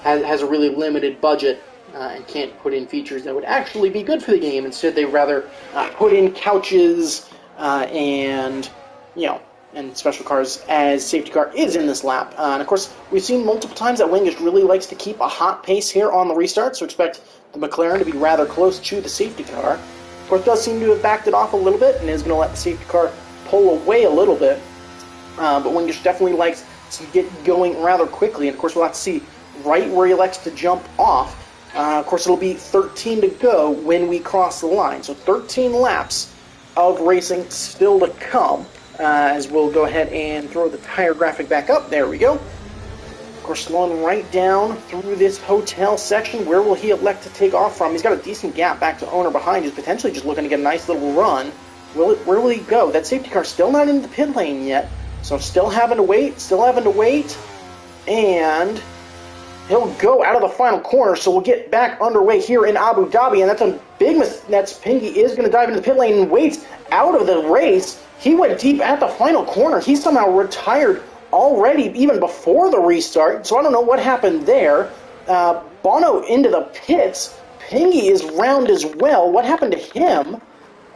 has a really limited budget and can't put in features that would actually be good for the game. Instead, they rather put in couches and, and special cars, as safety car is in this lap. And of course, we've seen multiple times that Wingish really likes to keep a hot pace here on the restart, so expect the McLaren to be rather close to the safety car. Of course, does seem to have backed it off a little bit and is going to let the safety car pull away a little bit. But Wingish definitely likes to get going rather quickly, and of course we'll have to see right where he likes to jump off. Of course, it'll be 13 to go when we cross the line, so 13 laps of racing still to come. As we'll go ahead and throw the tire graphic back up. There we go. Of course, slowing right down through this hotel section. Where will he elect to take off from? He's got a decent gap back to owner behind. He's potentially just looking to get a nice little run. Where will he go? That safety car's still not in the pit lane yet, so still having to wait, and he'll go out of the final corner, so we'll get back underway here in Abu Dhabi, and that's a big mistake. That's Pingy is going to dive into the pit lane and waits out of the race. He went deep at the final corner. He somehow retired already, even before the restart, so I don't know what happened there. Bono into the pits. Pingy is round as well. What happened to him?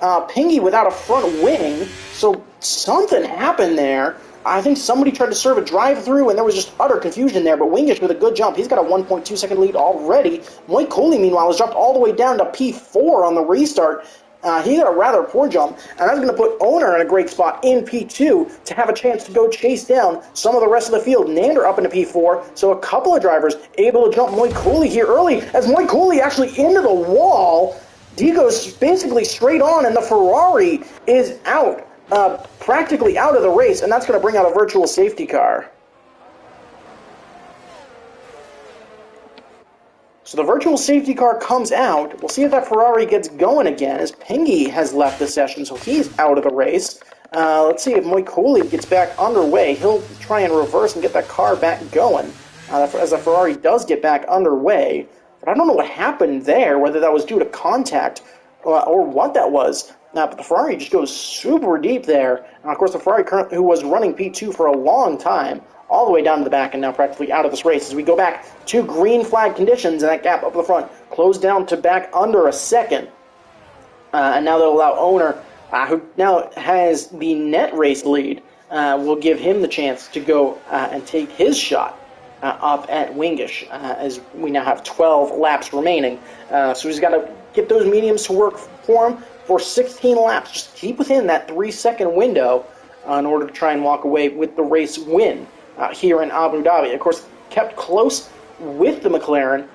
Pingy without a front wing, so something happened there. I think somebody tried to serve a drive-through, and there was just utter confusion there, but Wingish with a good jump. He's got a 1.2 second lead already. Mike Coley, meanwhile, has dropped all the way down to P4 on the restart. He got a rather poor jump, and that's going to put Owner in a great spot in P2 to have a chance to go chase down some of the rest of the field. Nander up into P4, so a couple of drivers able to jump Mike Coley here early, as Mike Coley actually into the wall. He goes basically straight on, and the Ferrari is out. Practically out of the race, and that's going to bring out a virtual safety car. So the virtual safety car comes out. We'll see if that Ferrari gets going again, as Pingy has left the session, so he's out of the race. Let's see if Mike Coley gets back underway. He'll try and reverse and get that car back going, as the Ferrari does get back underway. But I don't know what happened there, whether that was due to contact or what that was. But the Ferrari just goes super deep there. And of course, the Ferrari who was running P2 for a long time, all the way down to the back and now practically out of this race. As we go back to green flag conditions, and that gap up the front closed down to back under a second. And now they'll allow Owner, who now has the net race lead, will give him the chance to go and take his shot up at Wingish, as we now have 12 laps remaining. So he's got to get those mediums to work for him for 16 laps. Just keep within that 3-second window in order to try and walk away with the race win here in Abu Dhabi. Of course, kept close with the McLaren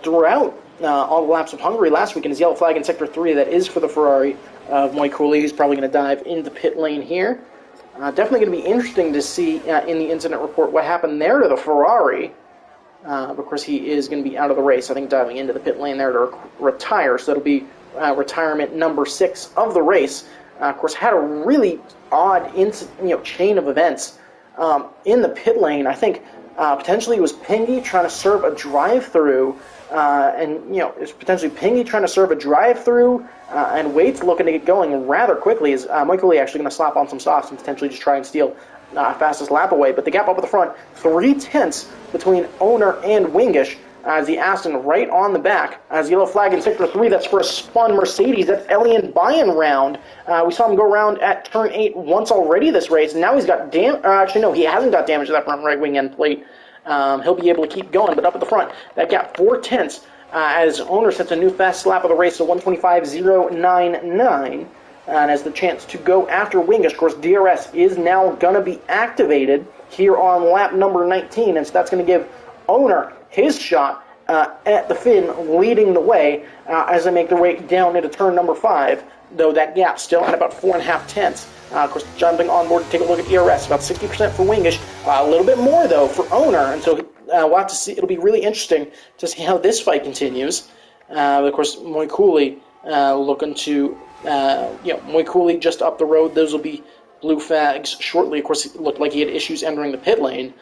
throughout all the laps of Hungary last week, and his yellow flag in Sector 3, that is for the Ferrari of Mike Cooley. He's probably going to dive into the pit lane here. Definitely going to be interesting to see in the incident report what happened there to the Ferrari. Of course, he is going to be out of the race, I think, diving into the pit lane there to retire, so that'll be retirement number 6 of the race. Of course, had a really odd chain of events in the pit lane. I think potentially it was Pingy trying to serve a drive-through, it's potentially Pingy trying to serve a drive-through, and Wade's looking to get going rather quickly. Is Michael Lee actually going to slap on some softs and potentially just try and steal fastest lap away? But the gap up at the front, 3/10 between Owner and Wingish, as the Aston right on the back. As yellow flag in Sector 3, that's for a spun Mercedes. That's Elian Bayan round. We saw him go around at turn 8 once already this race, and now he's got actually, no, he hasn't got damage to that front right wing end plate. He'll be able to keep going, but up at the front, that gap 4/10 as Owner sets a new fast lap of the race to 1:25.099. And has the chance to go after Wingish. Of course, DRS is now going to be activated here on lap number 19, and so that's going to give Owner his shot at the fin, leading the way as they make their way down into turn number 5, though that gap still at about 4.5 Of course, jumping on board to take a look at DRS, about 60% for Wingish, a little bit more, though, for Owner, and so we'll have to see. It'll be really interesting to see how this fight continues. Of course, Moy Cooley looking to... Moy Cooley just up the road. Those will be blue flags shortly. Of course, it looked like he had issues entering the pit lane,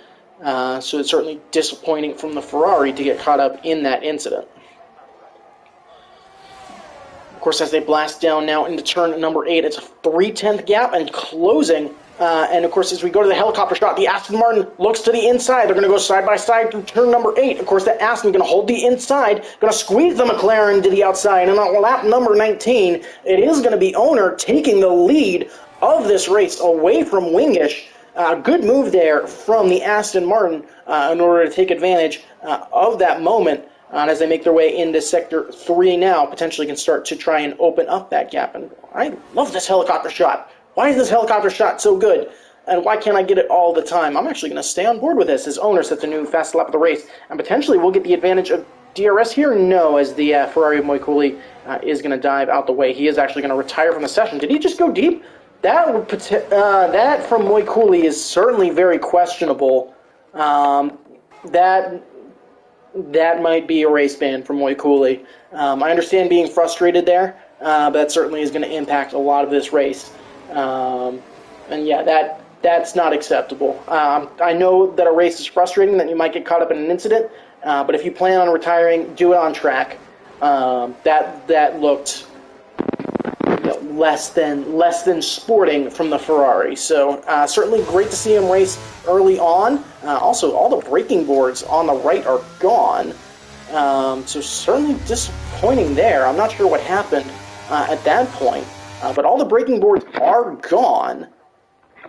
so it's certainly disappointing from the Ferrari to get caught up in that incident. Of course, as they blast down now into turn number 8, it's a 3/10 gap and closing And, of course, as we go to the helicopter shot, the Aston Martin looks to the inside. They're going to go side by side through turn number 8. Of course, the Aston going to hold the inside, going to squeeze the McLaren to the outside. And on lap number 19, it is going to be Owner taking the lead of this race away from Wingish. Good move there from the Aston Martin in order to take advantage of that moment. As they make their way into Sector 3 now, potentially can start to try and open up that gap. And I love this helicopter shot. Why is this helicopter shot so good? And why can't I get it all the time? I'm actually going to stay on board with this as Owner sets a new fast lap of the race. And potentially we'll get the advantage of DRS here? No, as the Ferrari of Moiculi is going to dive out the way. He is actually going to retire from the session. Did he just go deep? That from Moiculi is certainly very questionable. That might be a race ban from Moiculi. I understand being frustrated there, but that certainly is going to impact a lot of this race. And yeah, that's not acceptable. I know that a race is frustrating, that you might get caught up in an incident, but if you plan on retiring, do it on track. That looked less than sporting from the Ferrari. So certainly great to see him race early on. Also, all the braking boards on the right are gone. So certainly disappointing there. I'm not sure what happened at that point. But all the braking boards are gone.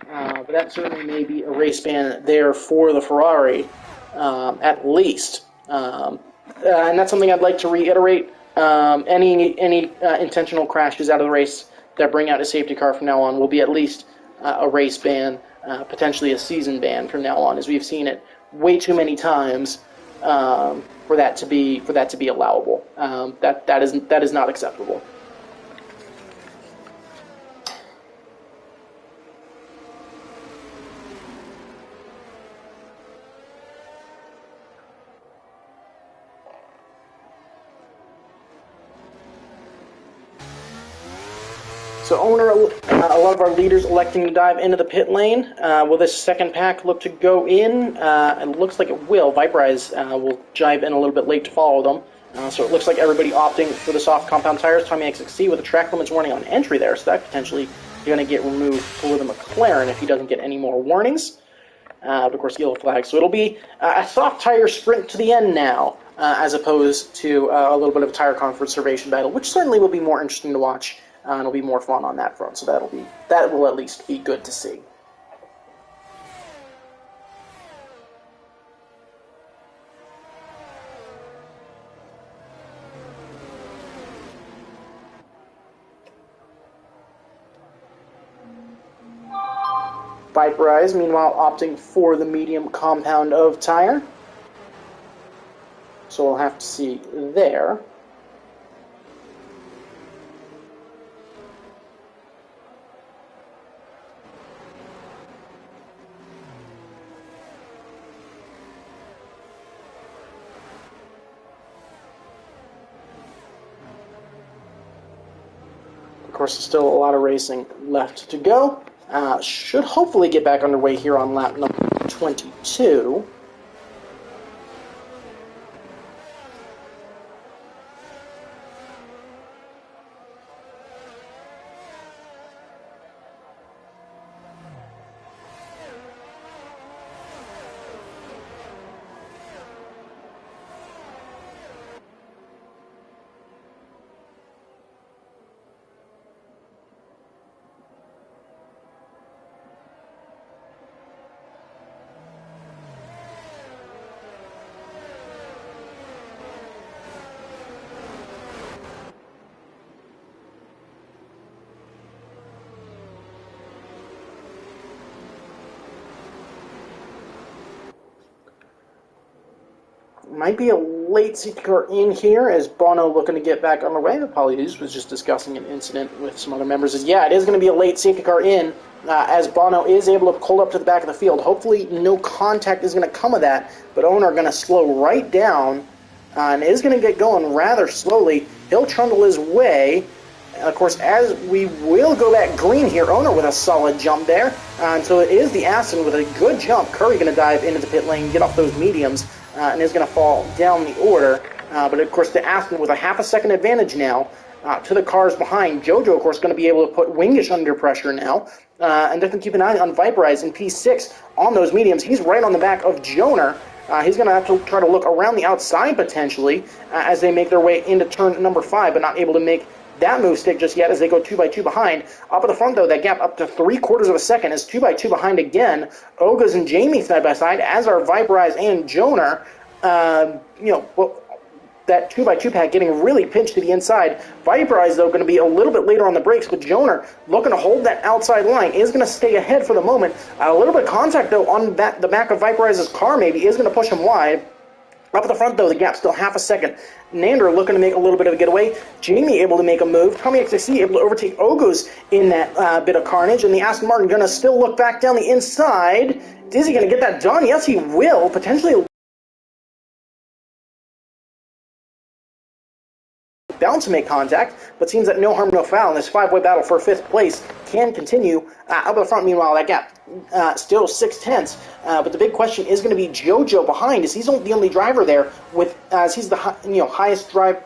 But that certainly may be a race ban there for the Ferrari, at least. And that's something I'd like to reiterate. Any intentional crashes out of the race that bring out a safety car from now on will be at least a race ban, potentially a season ban from now on, as we've seen it way too many times for that to be allowable. That is not acceptable. So Owner, a lot of our leaders electing to dive into the pit lane. Will this second pack look to go in? It looks like it will. Viperize will jive in a little bit late to follow them. So it looks like everybody opting for the soft compound tires. Tommy XXC with a track limits warning on entry there, so that potentially is going to get removed for the McLaren if he doesn't get any more warnings. But of course, yellow flag. So it'll be a soft tire sprint to the end now, as opposed to a little bit of a tire conservation battle, which certainly will be more interesting to watch. And it'll be more fun on that front, so that will at least be good to see. Viperize, meanwhile, opting for the medium compound of tire. So we'll have to see there. Of course, there's still a lot of racing left to go. Should hopefully get back underway here on lap number 22. Might be a late safety car in here as Bono looking to get back underway. Apologies, was just discussing an incident with some other members. Yeah, it is going to be a late safety car in as Bono is able to pull up to the back of the field. Hopefully no contact is going to come of that, but Owner going to slow right down and is going to get going rather slowly. He'll trundle his way. Of course, as we will go back green here, Owner with a solid jump there. So it is the Aston with a good jump. Curry going to dive into the pit lane, get off those mediums, and is going to fall down the order. But of course, the Aston with a half a second advantage now to the cars behind. Jojo, of course, going to be able to put Wingish under pressure now. And definitely keep an eye on Viperize in P6 on those mediums. He's right on the back of Joner. He's going to have to try to look around the outside potentially as they make their way into turn number 5, but not able to make that move stick just yet as they go 2x2 behind. Up at the front, though, that gap up to 3/4 of a second is 2x2 behind again. Ogas and Jamie side by side, as are Viperize and Joner. That 2x2 pack getting really pinched to the inside. Viperize, though, going to be a little bit later on the brakes, but Joner looking to hold that outside line, is going to stay ahead for the moment. A little bit of contact, though, on the back of Viperize's car maybe is going to push him wide. Up at the front, though, the gap's still half a second. Nander looking to make a little bit of a getaway. Jamie able to make a move. Tommy XXC able to overtake Ogos in that bit of carnage. And the Aston Martin going to still look back down the inside. Is he going to get that done? Yes, he will. Potentially bound to make contact, but seems that no harm, no foul. And this 5-way battle for 5th place can continue. Up at the front, meanwhile, that gap still 6/10. But the big question is going to be JoJo behind, as he's the only driver there with, as he's the highest drive,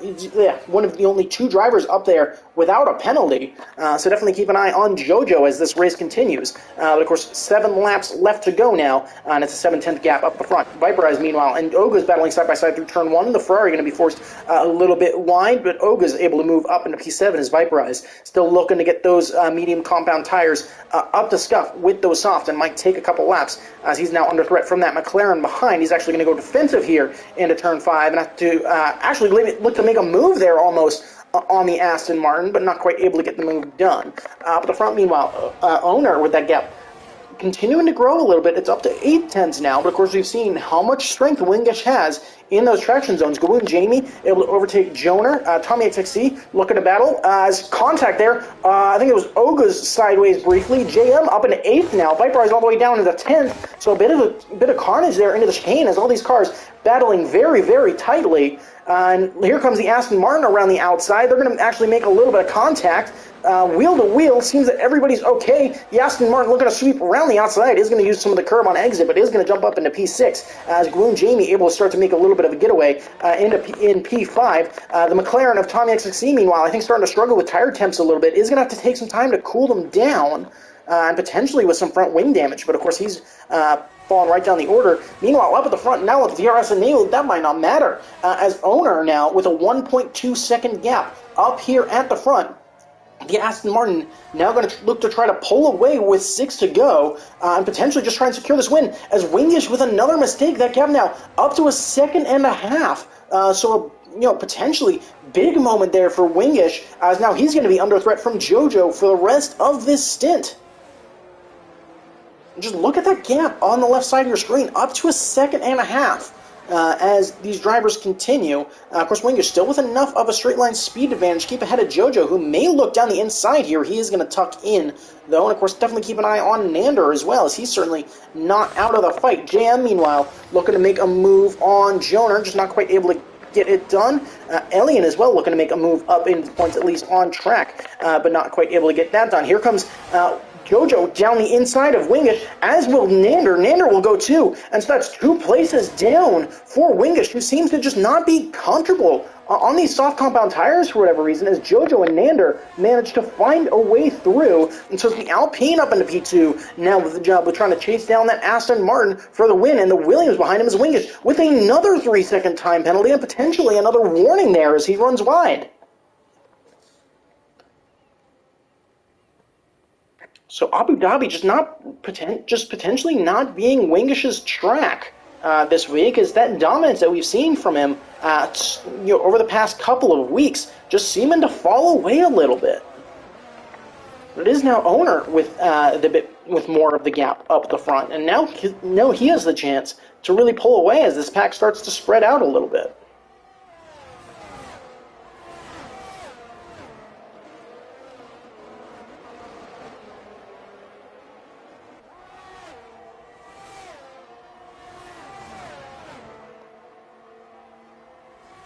one of the only 2 drivers up there without a penalty. So definitely keep an eye on JoJo as this race continues. But of course, 7 laps left to go now, and it's a 7/10 gap up the front. Viperize, meanwhile, and Oga's battling side by side through turn 1. The Ferrari going to be forced a little bit wide, but Oga's able to move up into P7 as Viperize. Still looking to get those medium compound tires up to scuff with those soft, and might take a couple laps as he's now under threat from that McLaren behind. He's actually going to go defensive here into turn 5 and have to actually look to make a move there almost on the Aston Martin, but not quite able to get the move done. Up at the front, meanwhile, Owner with that gap continuing to grow a little bit. It's up to 8/10 now, but of course we've seen how much strength Wingish has in those traction zones. Gawoon Jamie able to overtake Joner. Tommy XXC looking to battle. As contact there, I think it was Oga's sideways briefly. JM up into 8th now. Viperize all the way down into 10th. So a bit of carnage there into the chicane as all these cars battling very, very tightly. And here comes the Aston Martin around the outside. They're going to actually make a little bit of contact. Wheel to wheel, seems that everybody's okay. The Aston Martin looking to sweep around the outside, is going to use some of the curb on exit, but is going to jump up into P6 as Gawoon Jamie able to start to make a little bit of a getaway in P5. The McLaren of Tommy XXC, meanwhile, I think starting to struggle with tire temps a little bit, is going to have to take some time to cool them down, and potentially with some front wing damage, but of course he's falling right down the order. Meanwhile, up at the front, now with DRS enabled, that might not matter, as Owner now with a 1.2 second gap up here at the front. The Aston Martin now going to look to try to pull away with 6 to go and potentially just try and secure this win, as Wingish with another mistake. That gap now up to 1.5 seconds. So potentially big moment there for Wingish, as now he's going to be under threat from JoJo for the rest of this stint. Just look at that gap on the left side of your screen, up to 1.5 seconds. As these drivers continue. Of course, Wingish still with enough of a straight line speed advantage to keep ahead of JoJo, who may look down the inside here. He is going to tuck in, though, and of course, definitely keep an eye on Nander as well, as he's certainly not out of the fight. JM, meanwhile, looking to make a move on Joner, just not quite able to get it done. Elian as well looking to make a move up in points, at least on track, but not quite able to get that done. Here comes JoJo down the inside of Wingish, as will Nander. Nander will go too, and so that's 2 places down for Wingish, who seems to just not be comfortable on these soft compound tires for whatever reason, as JoJo and Nander managed to find a way through. And so it's the Alpine up into P2 now with the job of trying to chase down that Aston Martin for the win, and the Williams behind him is Wingish with another 3-second time penalty and potentially another warning there as he runs wide. So Abu Dhabi just potentially not being Wingish's track this week, is that dominance that we've seen from him over the past couple of weeks just seeming to fall away a little bit. But it is now Owner with with more of the gap up the front, and now he has the chance to really pull away as this pack starts to spread out a little bit.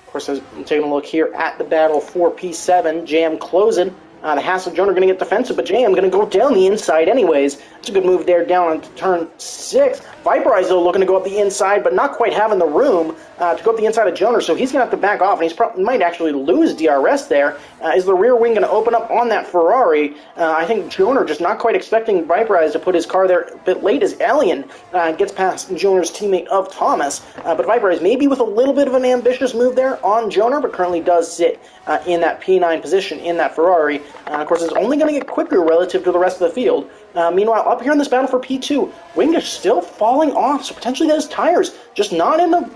Of course, I'm taking a look here at the battle for P7. Jam closing The Haas and Joan are going to get defensive, but JM going to go down the inside anyways. It's a good move there down on turn 6. Viperize, though, looking to go up the inside, but not quite having the room to go up the inside of Joner, so he's going to have to back off, and he might actually lose DRS there. Is the rear wing going to open up on that Ferrari? I think Joner just not quite expecting Viperize to put his car there a bit late as Alien gets past Joner's teammate of Thomas. But Viperize maybe with a little bit of an ambitious move there on Joner, but currently does sit in that P9 position in that Ferrari. Of course, it's only going to get quicker relative to the rest of the field. Meanwhile, up here in this battle for P2, Wingish still falling off, so potentially his tires just not in the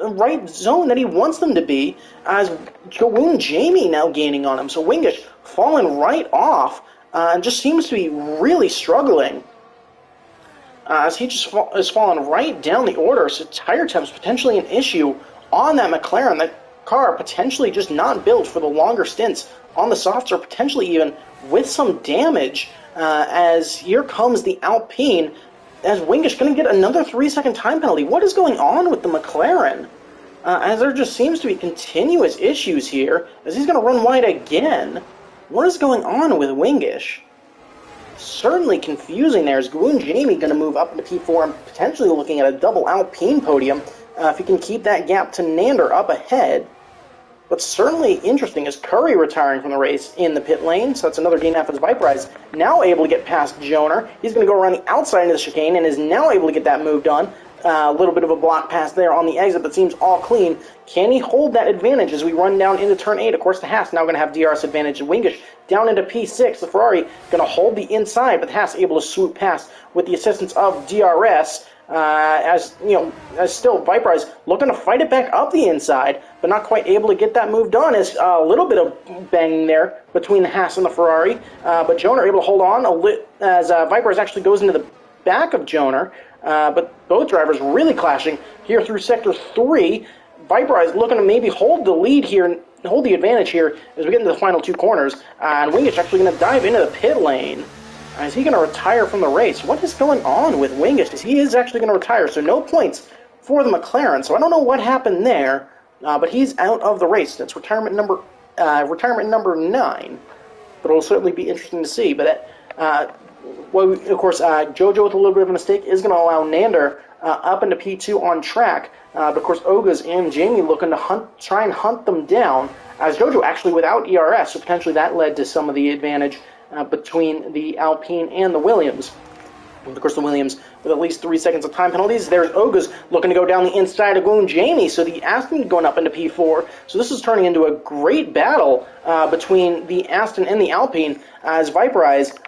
right zone that he wants them to be, as Gawoon Jamie now gaining on him. So Wingish falling right off and just seems to be really struggling as he just is falling right down the order. So tire temps potentially an issue on that McLaren. That car potentially just not built for the longer stints on the softs, or potentially even with some damage, as here comes the Alpine, as Wingish going to get another 3-second time penalty. What is going on with the McLaren? As there just seems to be continuous issues here, as he's going to run wide again. What is going on with Wingish? Certainly confusing there. Is Gawoon Jamie going to move up into P4 and potentially looking at a double Alpine podium if he can keep that gap to Nander up ahead? But certainly interesting is Curry retiring from the race in the pit lane, so that's another DNF as Viperize now able to get past Joner. He's going to go around the outside into the chicane and is now able to get that move done. A little bit of a block pass there on the exit, but seems all clean. Can he hold that advantage as we run down into turn 8? Of course, the Haas now going to have DRS advantage. Wingish down into P6. The Ferrari going to hold the inside, but the Haas able to swoop past with the assistance of DRS. As still Viperize looking to fight it back up the inside, but not quite able to get that move done. As a little bit of banging there between the Haas and the Ferrari, but Joner able to hold on as Viperize actually goes into the back of Joner. But both drivers really clashing here through Sector 3. Viperize looking to maybe hold the lead here, hold the advantage here as we get into the final 2 corners. And Wingish actually going to dive into the pit lane. Is he going to retire from the race? What is going on with Wingish? He is actually going to retire, so no points for the McLaren. So I don't know what happened there, but he's out of the race. That's retirement number 9. But it'll certainly be interesting to see. But well, of course, Jojo with a little bit of a mistake is going to allow Nander up into P2 on track. But of course, Ogas and Jamie looking to try and hunt them down, as Jojo actually without ERS, so potentially that led to some of the advantage between the Alpine and the Williams. And of course, the Williams with at least 3 seconds of time penalties. There's Ogas looking to go down the inside of Gawoon Jamie, so the Aston going up into P4. So this is turning into a great battle between the Aston and the Alpine, as Viperize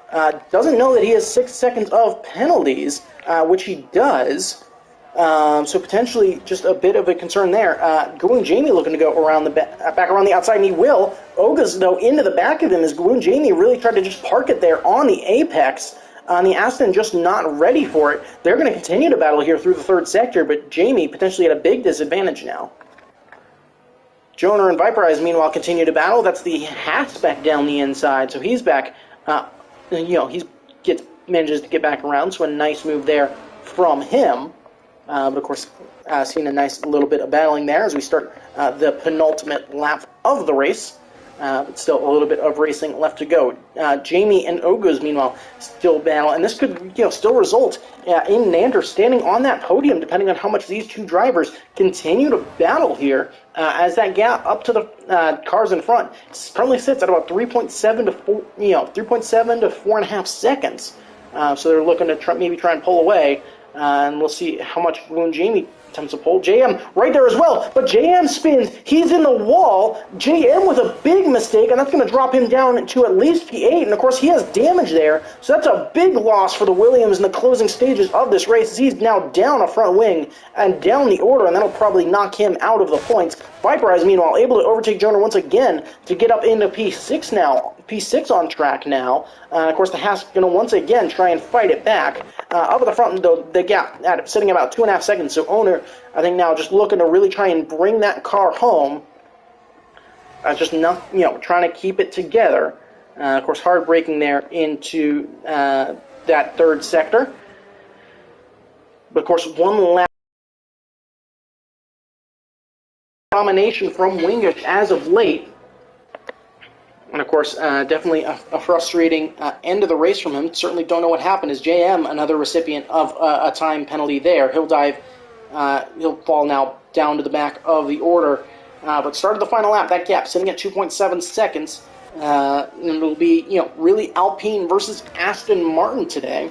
doesn't know that he has 6 seconds of penalties, which he does. So potentially just a bit of a concern there. Gawoon Jamie looking to go around back around the outside, and he will. Ogas, though, into the back of him as Gawoon Jamie really tried to just park it there on the apex. The Aston just not ready for it. They're going to continue to battle here through the 3rd sector, but Jamie potentially at a big disadvantage now. Joner and Viperize, meanwhile, continue to battle. That's the Haas back down the inside, so he's back. He manages to get back around, so a nice move there from him. But of course, seeing a nice little bit of battling there as we start the penultimate lap of the race. But still a little bit of racing left to go. Jamie and Ogas, meanwhile, still battle, and this could still result in Nander standing on that podium, depending on how much these 2 drivers continue to battle here. As that gap up to the cars in front currently sits at about 3.7 to 4.5 seconds. So they're looking to maybe try and pull away, and we'll see how much Gawoon Jamie attempts to pull. JM right there as well, but JM spins. He's in the wall. JM with a big mistake, and that's going to drop him down to at least P8, and of course he has damage there, so that's a big loss for the Williams in the closing stages of this race, as he's now down a front wing and down the order, and that'll probably knock him out of the points. Viperize, meanwhile, able to overtake Joner once again to get up into P6 now. P6 on track now. Of course, the Haas going to once again try and fight it back. Up at the front, though, the gap sitting about 2.5 seconds. So Owner, I think now just looking to really try and bring that car home. Just not, trying to keep it together. Of course, hard braking there into that 3rd sector. But of course, one lap domination from Wingish as of late. And of course, definitely a frustrating end of the race from him. Certainly don't know what happened. Is JM another recipient of a time penalty there? He'll dive. He'll fall now down to the back of the order. But started the final lap. That gap sitting at 2.7 seconds. And it'll be really Alpine versus Aston Martin today.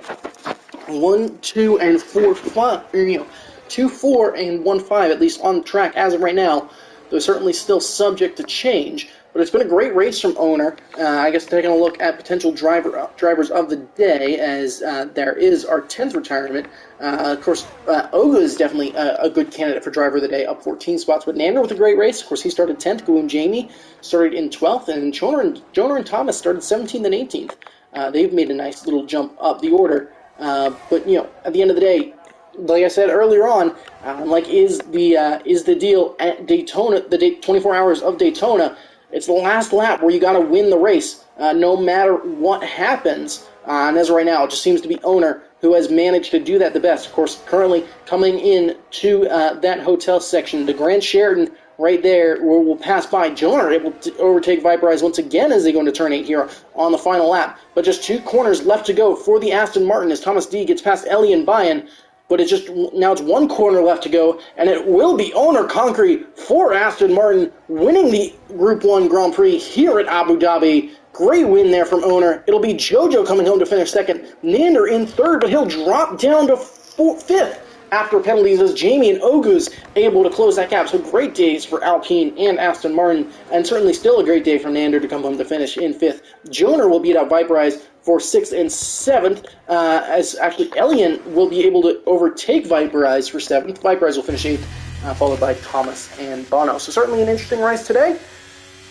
1, 2, and 4, 5. 2, 4, and 1, 5 at least on the track as of right now. Though certainly still subject to change. But it's been a great race from Owner. I guess taking a look at potential drivers of the day, as there is our 10th retirement. Of course, Oga is definitely a good candidate for driver of the day, up 14 spots. But Nander with a great race. Of course, he started 10th. Goom Jamie started in 12th. And Joner and Thomas started 17th and 18th. They've made a nice little jump up the order. But, at the end of the day, like I said earlier on, like is the deal at Daytona, the 24 hours of Daytona. It's the last lap where you got to win the race, no matter what happens. And as of right now, it just seems to be Owner who has managed to do that the best. Of course, currently coming in to that hotel section, the Grand Sheraton right there, where we'll pass by. Joner able to overtake Viperize once again as they go into turn 8 here on the final lap. But just 2 corners left to go for the Aston Martin as Thomas D gets past Ellie and Bayan. But it's 1 corner left to go, and it will be Owner Concrete for Aston Martin, winning the Group 1 Grand Prix here at Abu Dhabi. Great win there from Owner. It'll be Jojo coming home to finish second. Nander in third, but he'll drop down to fifth after penalties as Jamie and Ogu's able to close that gap. So great days for Alpine and Aston Martin, and certainly still a great day for Nander to come home to finish in fifth. Joner will beat out Viperize for 6th and 7th, as actually Elian will be able to overtake Viperize for 7th. Viperize will finish 8th, followed by Thomas and Bono. So certainly an interesting race today.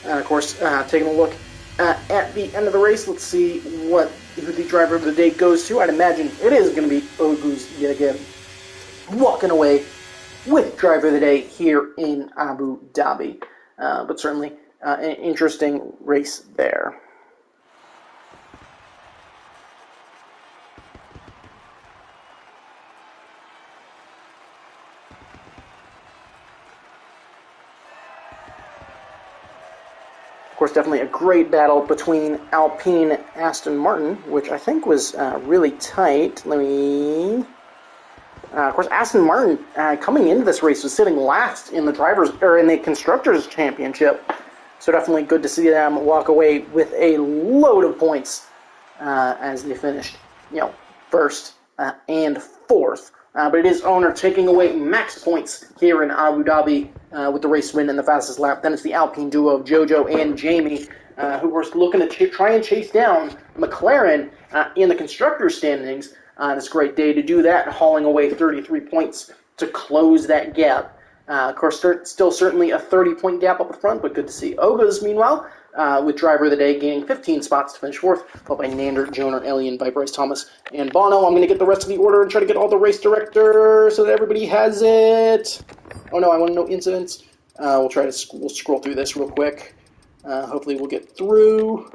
And of course, taking a look at the end of the race, let's see who the driver of the day goes to. I'd imagine it is going to be Ogus yet again, walking away with driver of the day here in Abu Dhabi. But certainly an interesting race there. Of course, definitely a great battle between Alpine and Aston Martin, which I think was really tight. Of course, Aston Martin coming into this race was sitting last in the constructors championship. So definitely good to see them walk away with a load of points as they finished, first and fourth. But it is Owner taking away max points here in Abu Dhabi with the race win in the fastest lap. Then it's the Alpine duo of Jojo and Jamie, who were looking to try and chase down McLaren in the constructors' standings. It's a great day to do that, hauling away 33 points to close that gap. Of course, still certainly a 30-point gap up the front, but good to see. Ogas, meanwhile, with driver of the day gaining 15 spots to finish fourth, followed by Nander, Joner, Elian, Viperize, Thomas, and Bono. I'm going to get the rest of the order and try to get all the race director so that everybody has it. Oh no, I want to know incidents. We'll scroll through this real quick. Hopefully we'll get through.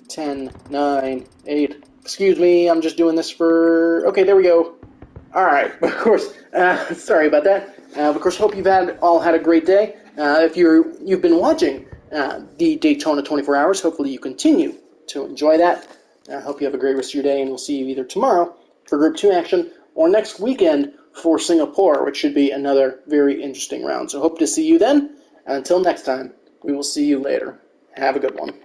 10, 9, 8. Excuse me, I'm just doing this for... Okay, there we go. Alright, of course, sorry about that. Of course, hope you've all had a great day. If you've been watching the Daytona 24 Hours, hopefully you continue to enjoy that. I hope you have a great rest of your day, and we'll see you either tomorrow for Group 2 action or next weekend for Singapore, which should be another very interesting round. So hope to see you then, and until next time, we will see you later. Have a good one.